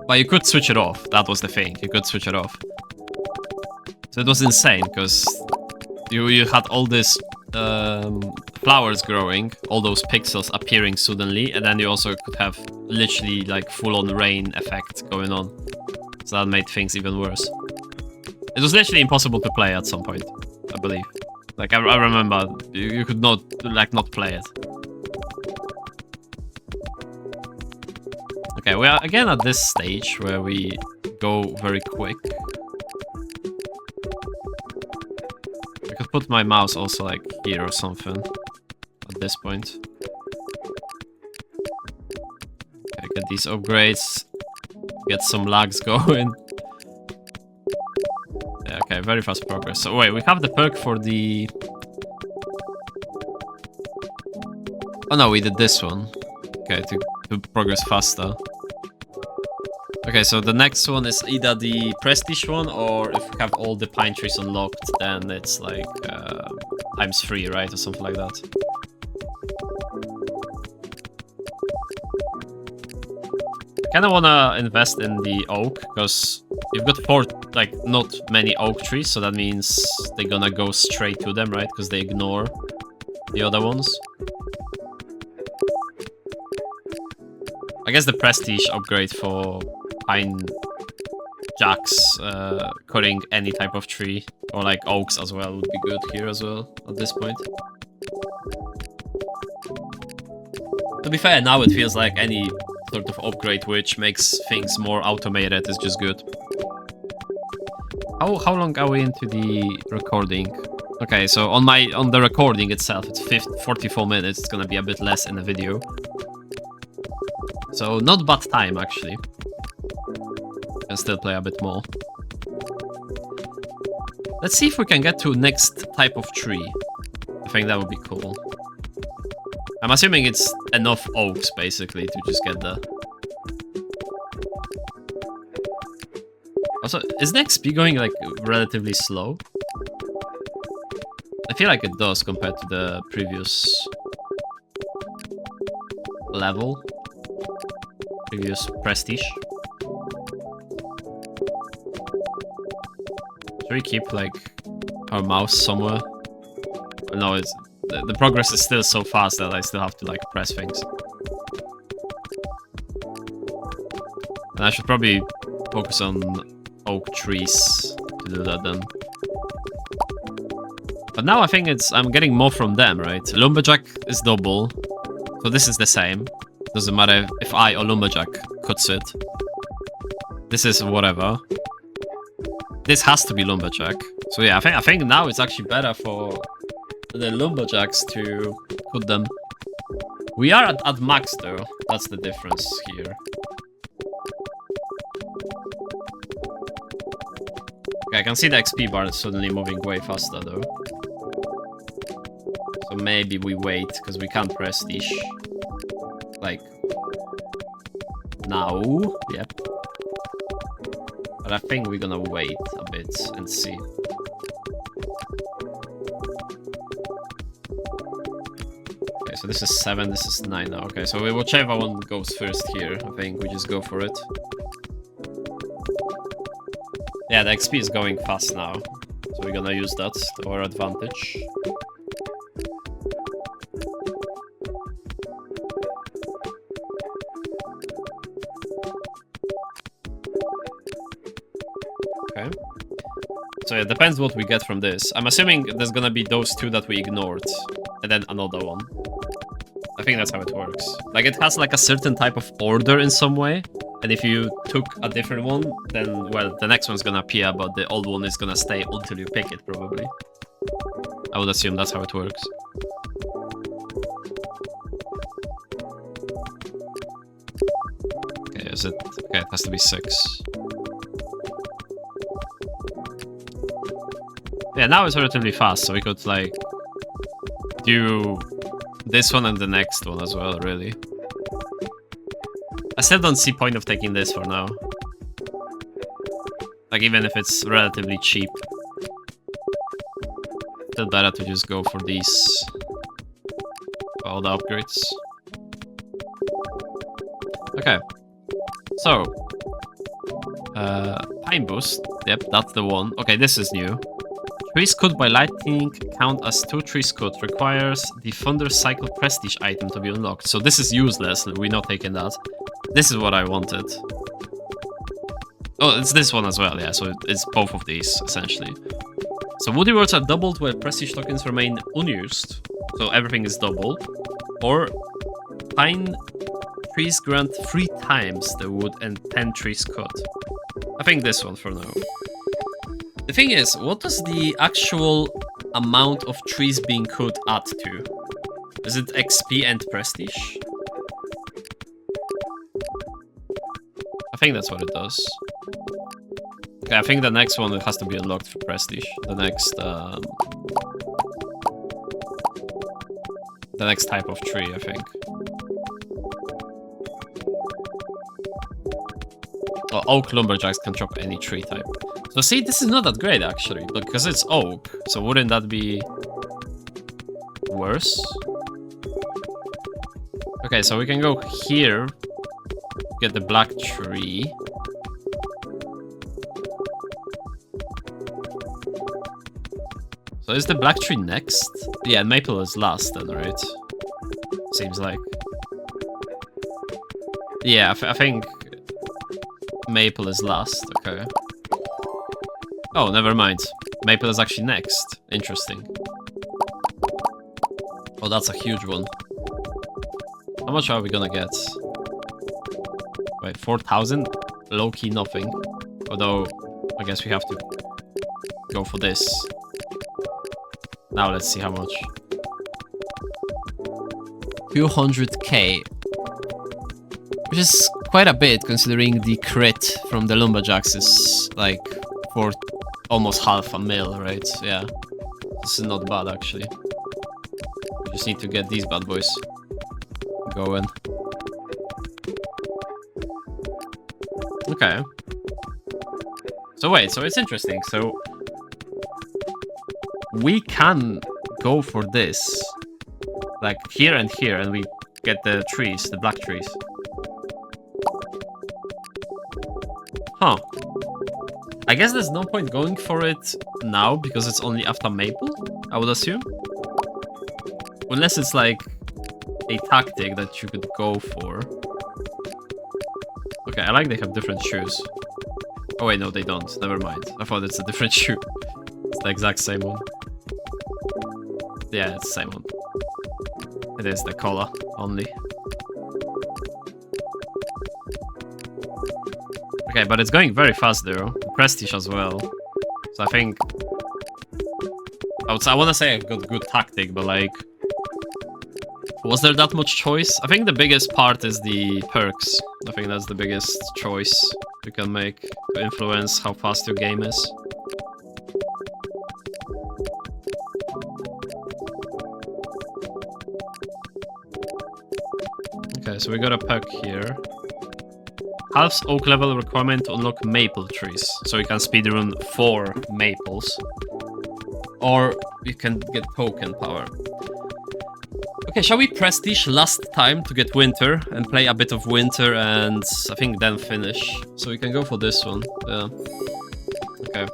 But you could switch it off. That was the thing. You could switch it off. So it was insane, because you had all these flowers growing, all those pixels appearing suddenly, and then you also could have literally, like, full-on rain effect going on. So that made things even worse. It was literally impossible to play at some point, I believe. Like, I remember you could not play it. Okay, we are again at this stage where we go very quick. I could put my mouse also like here or something at this point. Okay, get these upgrades, get some lags going. Yeah, okay, very fast progress. So wait, we have the perk for the... Oh no, we did this one. Okay, to progress faster. Okay, so the next one is either the prestige one, or if we have all the pine trees unlocked, then it's like ×3, right? Or something like that. I kinda wanna invest in the oak, because you've got 4, like, not many oak trees, so that means they're gonna go straight to them, right? Because they ignore the other ones. I guess the prestige upgrade for pine jacks, cutting any type of tree, or like oaks as well, would be good here as well at this point. To be fair, now it feels like any sort of upgrade which makes things more automated is just good. How long are we into the recording? Okay, so on the recording itself, it's 44 minutes. It's gonna be a bit less in the video. So not bad time actually. Can still play a bit more. Let's see if we can get to next type of tree. I think that would be cool. I'm assuming it's enough oaks basically to just get there. Also, is the XP going like relatively slow? I feel like it does compared to the previous level. Previous prestige. Should we keep like our mouse somewhere? No, it's the progress is still so fast that I still have to like press things. And I should probably focus on oak trees to do that then. But now I think I'm getting more from them, right? Lumberjack is double, so this is the same. Doesn't matter if I or Lumberjack cuts it. This is whatever. This has to be Lumberjack. So yeah, I think now it's actually better for the Lumberjacks to cut them. We are at max though. That's the difference here. Okay, I can see the XP bar is suddenly moving way faster though. So maybe we wait, because we can't prestige. Like now, yep. But I think we're gonna wait a bit and see. Okay, so this is 7, this is 9 now. Okay, so whichever one goes first here, I think we just go for it. Yeah, the XP is going fast now, so we're gonna use that to our advantage. Okay. So it depends what we get from this. I'm assuming there's gonna be those 2 that we ignored, and then another one. I think that's how it works. Like, it has like a certain type of order in some way, and if you took a different one, then, well, the next one's gonna appear, but the old one is gonna stay until you pick it, probably. I would assume that's how it works. Okay, is it? Okay, it has to be 6. Yeah, now it's relatively fast, so we could, like, do this one and the next one as well, really. I still don't see point of taking this for now. Like, even if it's relatively cheap. Still better to just go for these. All the upgrades. Okay. So. Pine boost. Yep, that's the one. Okay, this is new. Trees cut by lightning count as 2 trees cut. Requires the Thunder Cycle Prestige item to be unlocked. So this is useless. We're not taking that. This is what I wanted. Oh, it's this one as well. Yeah, so it's both of these, essentially. So woody words are doubled where prestige tokens remain unused. So everything is doubled. Or pine trees grant 3 times the wood and 10 trees cut. I think this one for now. The thing is, what does the actual amount of trees being cut add to? Is it XP and prestige? I think that's what it does. Okay, I think the next one has to be unlocked for prestige. The next type of tree, I think. Well, oak lumberjacks can chop any tree type. So see, this is not that great actually, because it's oak. So wouldn't that be worse? Okay, so we can go here, get the black tree. So is the black tree next? Yeah, maple is last then, right? Seems like. Yeah, I think maple is last, okay. Oh, never mind. Maple is actually next. Interesting. Oh, that's a huge one. How much are we gonna get? Wait, 4,000? Low-key nothing. Although, I guess we have to go for this. Now let's see how much. 200k. Which is quite a bit considering the crit from the lumberjacks is like for almost half a mil, right? Yeah. This is not bad actually. We just need to get these bad boys going. Okay. So wait, so it's interesting. So we can go for this, like here and here, and we get the trees, the black trees. Huh. I guess there's no point going for it now because it's only after maple, I would assume. Unless it's like a tactic that you could go for. Okay, I like they have different shoes. Oh wait, no, they don't. Never mind. I thought it's a different shoe. It's the exact same one. Yeah, it's the same one. It is the color only. Okay, but it's going very fast though. Prestige as well. So I think I want to say I got good tactic, but like, was there that much choice? I think the biggest part is the perks. I think that's the biggest choice you can make to influence how fast your game is. Okay, so we got a perk here. Halves oak level requirement to unlock maple trees. So you can speedrun 4 maples. Or you can get token power. Okay, shall we prestige last time to get winter and play a bit of winter and I think then finish. So we can go for this one. Yeah. Okay.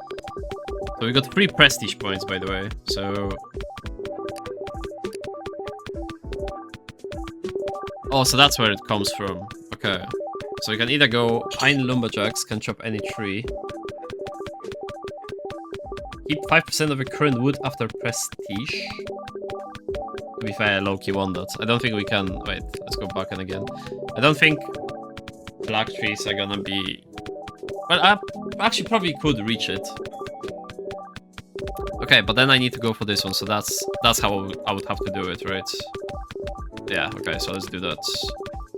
So we got 3 prestige points by the way. So oh, so that's where it comes from. Okay. So you can either go pine lumberjacks can chop any tree. Keep 5% of your current wood after prestige. To be fair, low-key won that. I don't think we can... Wait, let's go back and again. I don't think black trees are gonna be... Well, I actually probably could reach it. Okay, but then I need to go for this one, so that's how I would have to do it, right? Yeah, okay, so let's do that.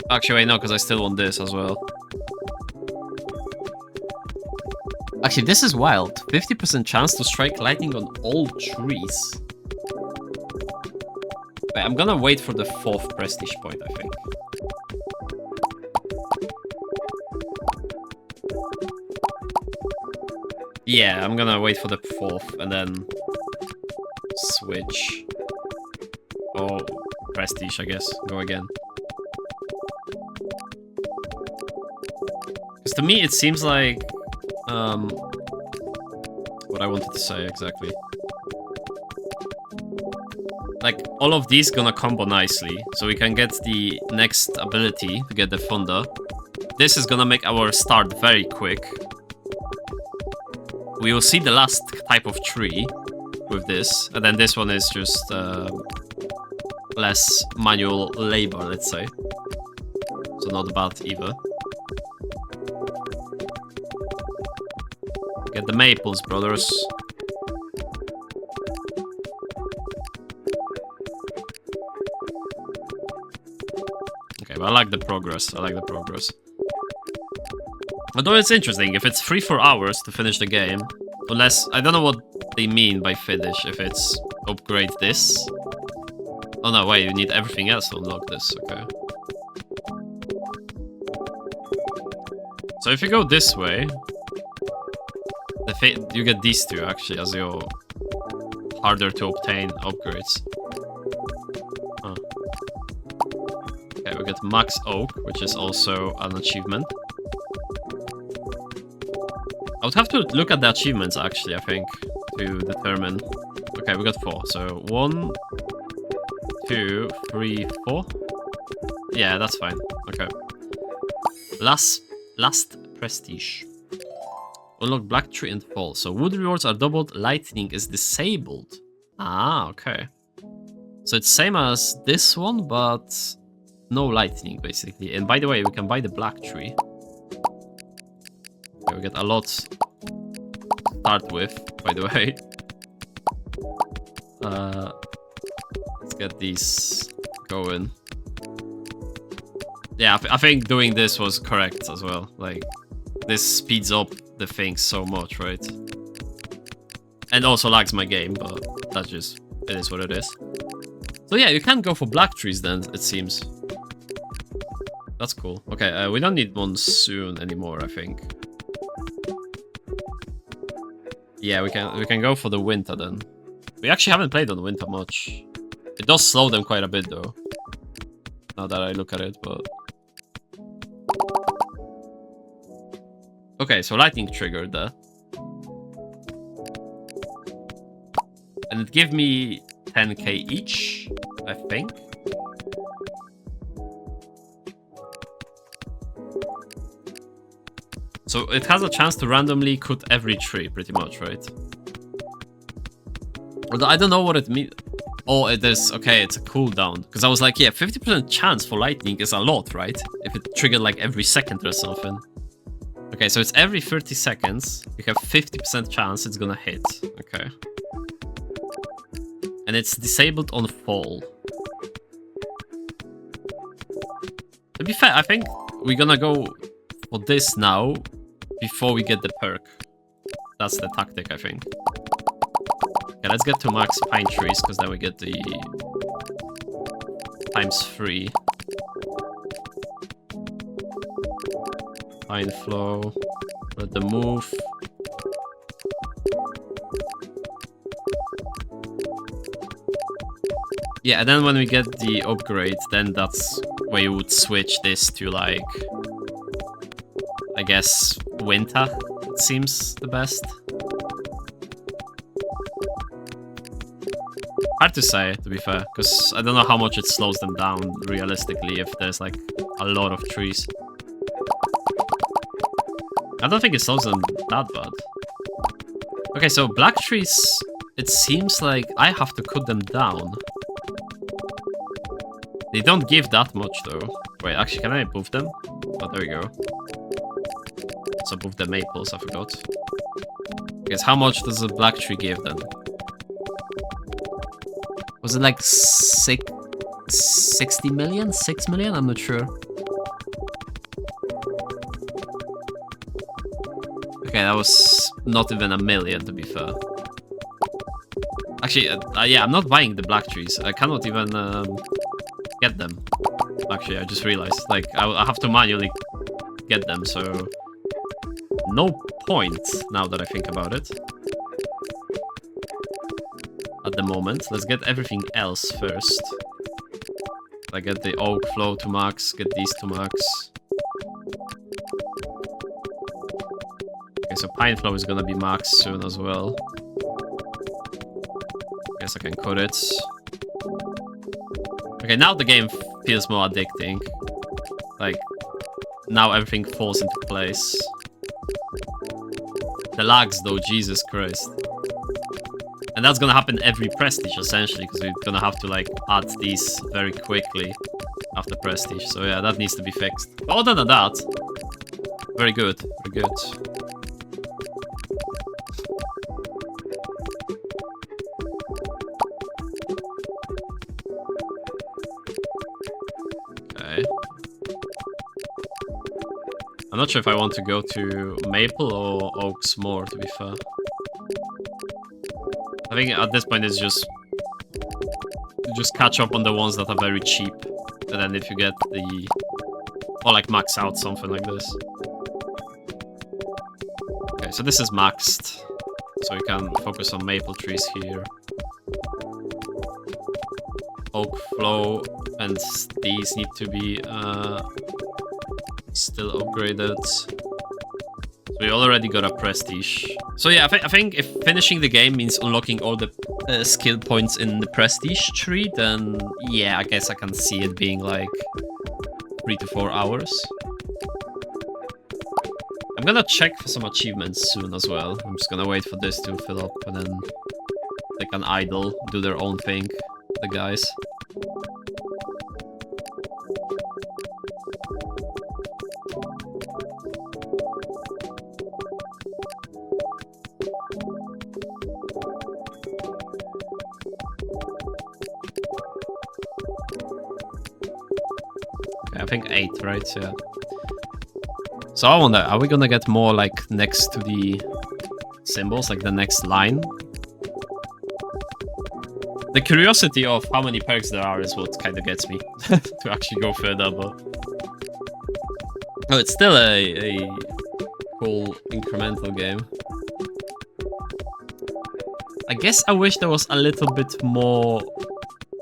Actually, wait, no, because I still want this as well. Actually, this is wild. 50% chance to strike lightning on all trees. Wait, I'm gonna wait for the 4th prestige point, I think. Yeah, I'm gonna wait for the 4th and then switch. Oh, prestige, I guess. Go again. Because to me, it seems like... what I wanted to say exactly. Like, all of these gonna combo nicely, so we can get the next ability to get the Funda. This is gonna make our start very quick. We will see the last type of tree, with this. And then this one is just less manual labor, let's say. So not bad either. Get the maples, brothers. Okay, but I like the progress. Although it's interesting, if it's 3-4 hours to finish the game, unless, I don't know what they mean by finish, if it's upgrade this. Oh no, wait, you need everything else to unlock this, okay. So if you go this way, you get these two actually as your harder to obtain upgrades. Huh. Okay, we get max oak, which is also an achievement. I would have to look at the achievements actually, I think, to determine. Okay, we got 4. So 1, 2, 3, 4. Yeah, that's fine. Okay. Last prestige. Unlock black tree and fall. So wood rewards are doubled, lightning is disabled. Ah, okay. So it's same as this one, but no lightning basically. And by the way, we can buy the black tree. Okay, we get a lot to start with, by the way. Let's get these going. Yeah, I think doing this was correct as well. Like, this speeds up the thing so much, right? And also lags my game, but that's just, it is what it is. So yeah, you can't go for black trees then, it seems. That's cool. Okay, we don't need monsoon anymore, I think. Yeah, we can go for the winter then. We actually haven't played on winter much. It does slow them quite a bit though. Now that I look at it, but... Okay, so lightning triggered that. And it gave me 10k each, I think. So it has a chance to randomly cut every tree, pretty much, right? Although I don't know what it means. Oh, it is, okay, it's a cooldown. Because I was like, yeah, 50% chance for lightning is a lot, right? If it triggered like every second or something. Okay, so it's every 30 seconds. You have 50% chance it's gonna hit. Okay. And it's disabled on fall. To be fair, I think we're gonna go for this now before we get the perk. That's the tactic, I think. Okay, let's get to max pine trees, because then we get the ×3. Pine flow. Let them move. Yeah, and then when we get the upgrade, then that's where you would switch this to, like, I guess, winter, it seems the best. Hard to say, to be fair, because I don't know how much it slows them down, realistically, if there's, like, a lot of trees. I don't think it slows them that bad. Okay, so black trees, it seems like I have to cut them down. They don't give that much, though. Wait, actually, can I move them? Oh, there we go. So move the maples, I forgot. Guess how much does a black tree give then? Was it like 60 million? 6 million? I'm not sure. Okay, that was not even a million, to be fair. Actually, yeah, I'm not buying the black trees. I cannot even get them. Actually, I just realized. Like, I have to manually get them, so... No point, now that I think about it. At the moment. Let's get everything else first. I get the oak flow to max, get these to max. Okay, so pine flow is gonna be max soon as well. Guess I can cut it. Okay, now the game feels more addicting. Like, now everything falls into place. The lags though, Jesus Christ. And that's gonna happen every prestige, essentially, because we're gonna have to, like, add these very quickly after prestige. So yeah, that needs to be fixed. But other than that, very good, very good. Okay. I'm not sure if I want to go to Maple or Oaks more, to be fair. I think at this point it's just catch up on the ones that are very cheap. And then if you get the... or like max out something like this. Okay, so this is maxed. So we can focus on maple trees here. Oak flow and these need to be still upgraded. So we already got a prestige. So yeah, I think if finishing the game means unlocking all the skill points in the prestige tree, then yeah, I guess I can see it being like 3 to 4 hours. I'm gonna check for some achievements soon as well. I'm just gonna wait for this to fill up and then they can idle, do their own thing, the guys. I think 8, right? Yeah. So I wonder, are we gonna get more like next to the symbols, like the next line? The curiosity of how many perks there are is what kind of gets me to actually go further, but... oh, it's still a cool incremental game. I guess I wish there was a little bit more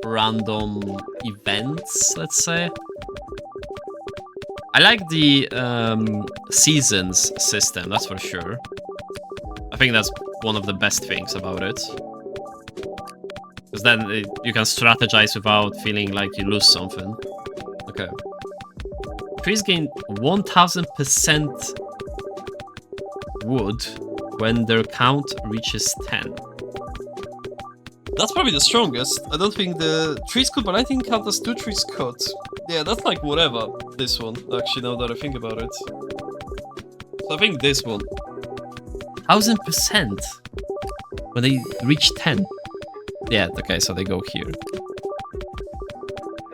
random events, let's say. I like the seasons system, that's for sure. I think that's one of the best things about it. Because then you can strategize without feeling like you lose something. Okay. Trees gain 1000% wood when their count reaches 10. That's probably the strongest. I don't think the trees could, but I think count as 2 trees could. Yeah, that's like whatever, this one, actually, now that I think about it. So I think this one. 1000% when they reach 10. Yeah, okay, so they go here.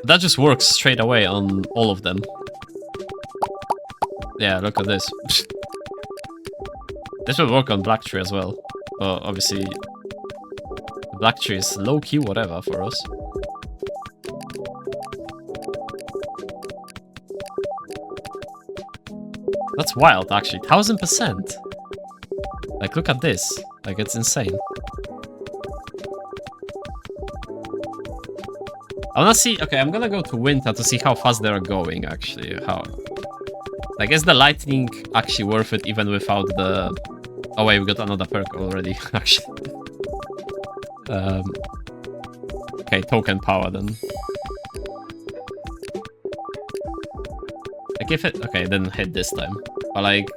That just works straight away on all of them. Yeah, look at this. This will work on black tree as well. But obviously, the black tree is low-key whatever for us. That's wild, actually. 1000%. Like, look at this. Like, it's insane. I wanna see... okay, I'm gonna go to winter to see how fast they're going, actually. How... like, is the lightning actually worth it even without the... oh wait, we got another perk already, actually. Okay, token power then. Like if it... okay, it didn't hit this time. But like...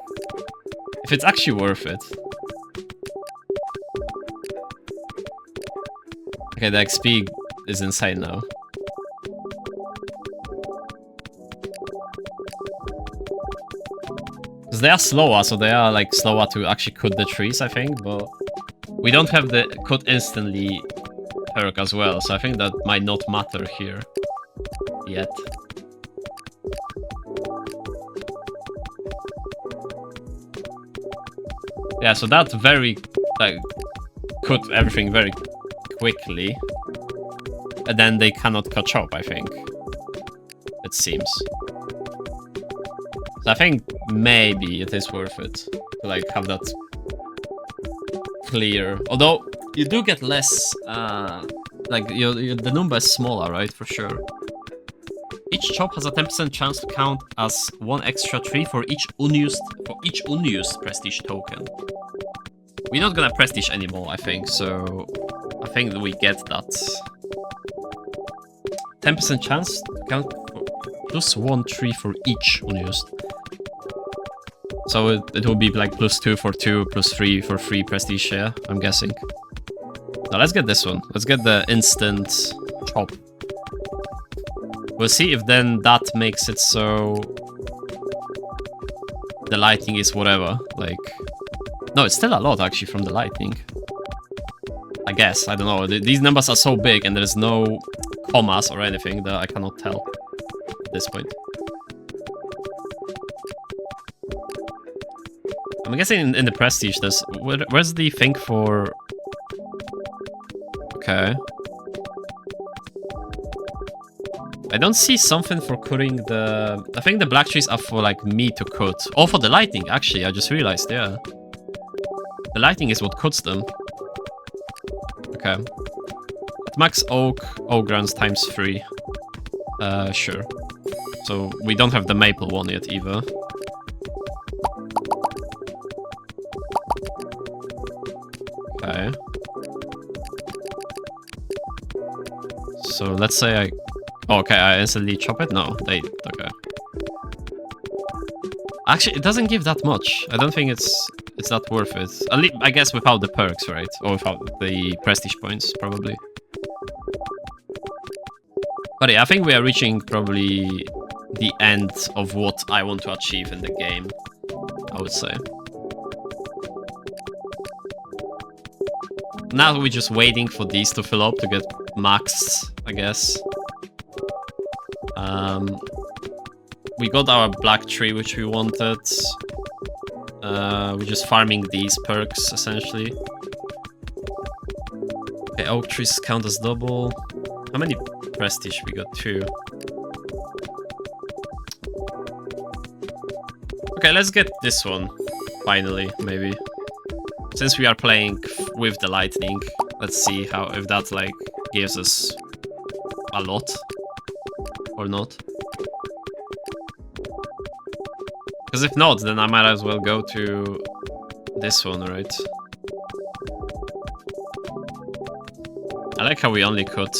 if it's actually worth it. Okay, the XP is insane now. Because they are slower, so they are like slower to actually cut the trees, I think, but... we don't have the cut instantly perk as well, so I think that might not matter here. Yet. Yeah, so that very, like, cut everything very quickly. And then they cannot catch up, I think. It seems. So I think maybe it is worth it to, like, have that clear. Although, you do get less, like, the number is smaller, right? For sure. Each chop has a 10% chance to count as 1 extra tree for each unused prestige token. We're not gonna prestige anymore, I think, so I think that we get that. 10% chance to count for plus 1 tree for each unused. So it will be like plus 2 for 2, plus 3 for 3 prestige, yeah, I'm guessing. Now let's get this one. Let's get the instant chop. We'll see if then that makes it so the lightning is whatever. Like, no, it's still a lot actually from the lightning. I guess, I don't know. These numbers are so big and there's no commas or anything that I cannot tell at this point. I'm guessing in the prestige there's... Where's the thing for... Okay. I don't see something for cutting the... I think the black trees are for like me to cut. Or for the lightning, actually, I just realized, yeah. The lightning is what cuts them. Okay. At max oak grounds times 3. Sure. So we don't have the maple one yet either. Okay. So let's say I... Oh, okay, I instantly chop it? No, they... Okay. Actually, it doesn't give that much. I don't think it's that worth it. At least, I guess without the perks, right? Or without the prestige points, probably. But yeah, I think we are reaching probably the end of what I want to achieve in the game, I would say. Now we're just waiting for these to fill up to get maxed, I guess. We got our black tree, which we wanted. We're just farming these perks, essentially. Okay, oak trees count as double. How many prestige? We got 2. Okay, let's get this one, finally, maybe. Since we are playing with the lightning, let's see if that, like, gives us a lot. Or not. Because if not, then I might as well go to this one, right? I like how we only cut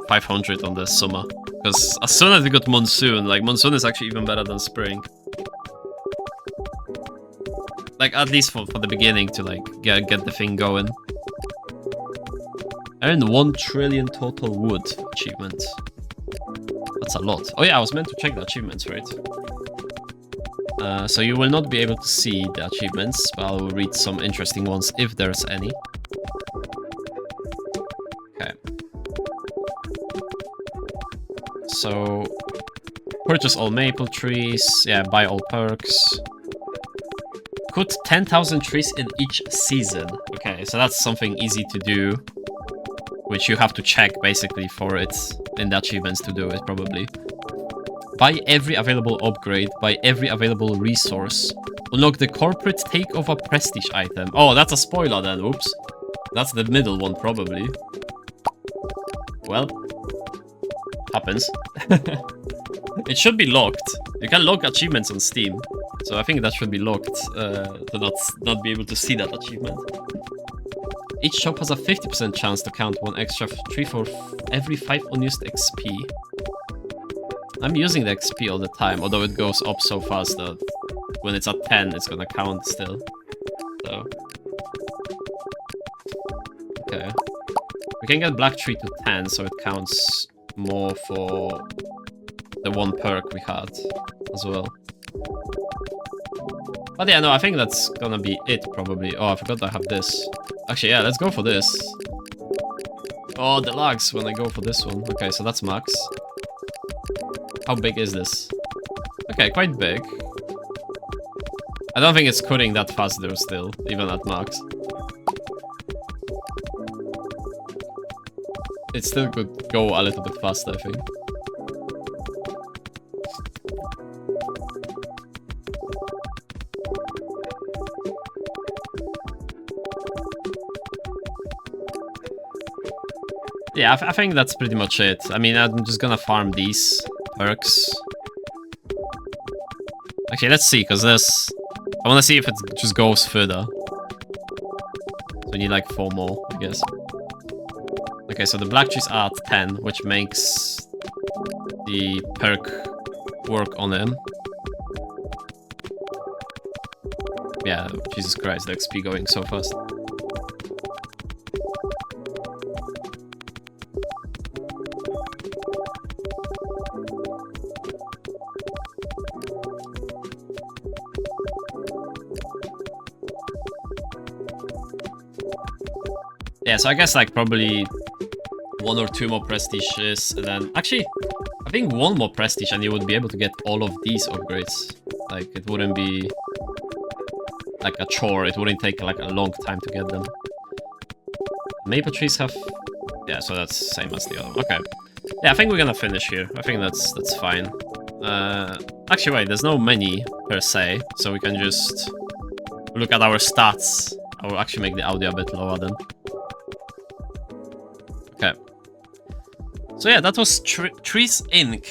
500 on the summer. Because as soon as we got monsoon, like monsoon is actually even better than spring. Like at least for the beginning to like get the thing going. Earn 1 trillion total wood achievement. That's a lot. Oh yeah, I was meant to check the achievements, right? So you will not be able to see the achievements, but I'll read some interesting ones if there's any. Okay. So, purchase all maple trees, yeah, buy all perks. Cut 10,000 trees in each season. Okay, so that's something easy to do, which you have to check basically for it in the achievements to do it, probably. Buy every available upgrade, buy every available resource. Unlock the corporate takeover prestige item. Oh, that's a spoiler then, oops. That's the middle one, probably. Well, happens. It should be locked. You can lock achievements on Steam. So I think that should be locked to not be able to see that achievement. Each shop has a 50% chance to count 1 extra tree for every 5 unused XP. I'm using the XP all the time, although it goes up so fast that when it's at 10, it's gonna count still. So. Okay. We can get black tree to 10, so it counts more for the 1 perk we had as well. But yeah, no, I think that's gonna be it, probably. Oh, I forgot I have this. Actually, yeah, let's go for this. Oh, the lags when I go for this one. Okay, so that's max. How big is this? Okay, quite big. I don't think it's cutting that fast though still, even at max. It still could go a little bit faster, I think. Yeah, I think that's pretty much it. I mean, I'm just gonna farm these perks. Okay, let's see, because this... I want to see if it just goes further. So we need like 4 more, I guess. Okay, so the black trees are at 10, which makes the perk work on him. Yeah, Jesus Christ, the XP going so fast. Yeah, so I guess like probably 1 or 2 more prestiges, and then actually I think 1 more prestige and you would be able to get all of these upgrades. Like it wouldn't be like a chore, it wouldn't take like a long time to get them. Maple trees have... yeah, so that's the same as the other one. Okay. Yeah, I think we're gonna finish here. I think that's fine. Actually, wait, there's no menu per se, so we can just look at our stats. I will actually make the audio a bit lower then. Okay. So yeah, that was Trees Inc.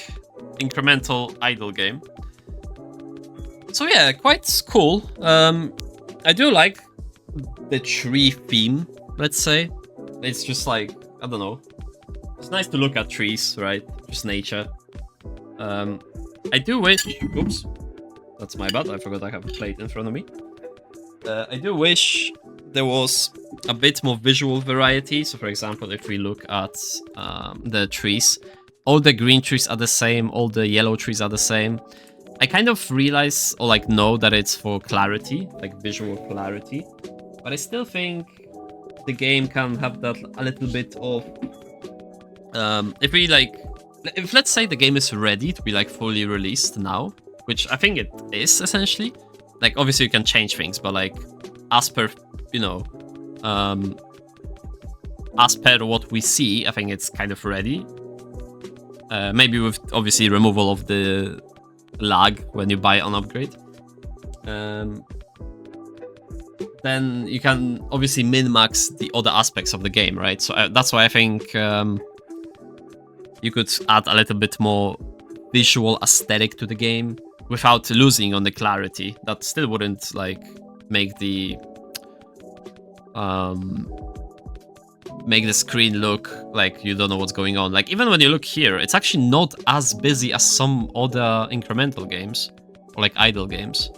Incremental idle game. So yeah, quite cool. I do like the tree theme, let's say. It's just like, I don't know. It's nice to look at trees, right? Just nature. I do wish... oops. That's my bad. I forgot I have a plate in front of me. I do wish there was a bit more visual variety. So for example, if we look at the trees, all the green trees are the same, all the yellow trees are the same. I kind of realize, or like know that it's for clarity, like visual clarity. But I still think the game can have that a little bit of... if let's say the game is ready to be like fully released now, which I think it is essentially. Like obviously you can change things, but like as per, you know, as per what we see, I think it's kind of ready. Maybe with obviously removal of the lag when you buy an upgrade. Then you can obviously min-max the other aspects of the game, right? So that's why I think you could add a little bit more visual aesthetic to the game without losing on the clarity. That still wouldn't like make the screen look like you don't know what's going on. Like even when you look here, it's actually not as busy as some other incremental games or like idle games.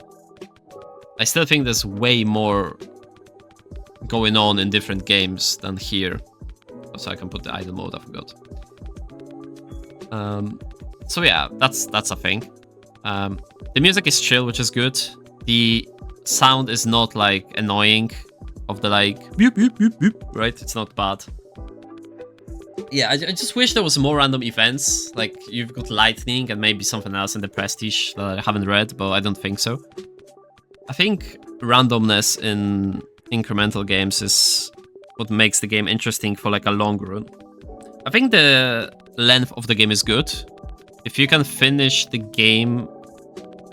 I still think there's way more going on in different games than here. So I can put the idle mode, I forgot. So yeah, that's a thing. The music is chill, which is good. The sound is not like annoying of the like beep beep beep beep, right? It's not bad. Yeah, I just wish there was more random events. Like you've got lightning and maybe something else in the prestige that I haven't read, but I don't think so. I think randomness in incremental games is what makes the game interesting for like a long run. I think the length of the game is good. If you can finish the game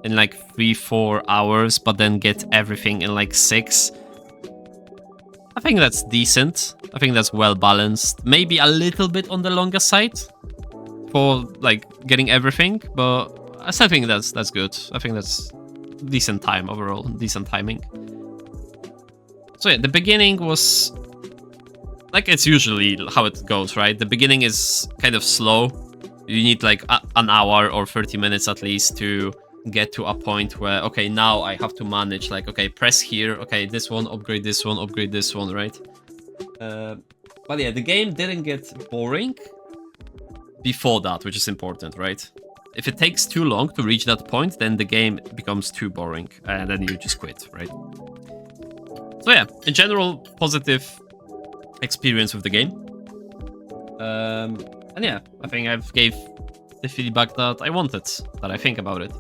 in like 3-4 hours, but then get everything in like 6, I think that's decent. I think that's well balanced. Maybe a little bit on the longer side for like getting everything, but I still think that's good. I think that's decent time overall, decent timing. So yeah, the beginning was like it's usually how it goes, right? The beginning is kind of slow. You need like an hour or 30 minutes at least to get to a point where, okay, now I have to manage like, okay, press here, okay, this one, upgrade this one, upgrade this one, right? But yeah, the game didn't get boring before that, which is important, right? If it takes too long to reach that point, then the game becomes too boring and then you just quit, right? So yeah, in general, positive experience with the game. And yeah, I think I've gave the feedback that I wanted, that I think about it.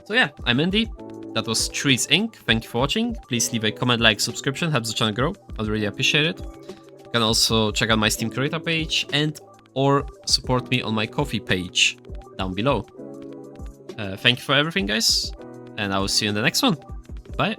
So yeah, I'm Indy. That was Trees Inc. Thank you for watching. Please leave a comment, like, subscription, helps the channel grow. I'd really appreciate it. You can also check out my Steam creator page and or support me on my Ko-fi page down below. Thank you for everything, guys, and I will see you in the next one. Bye.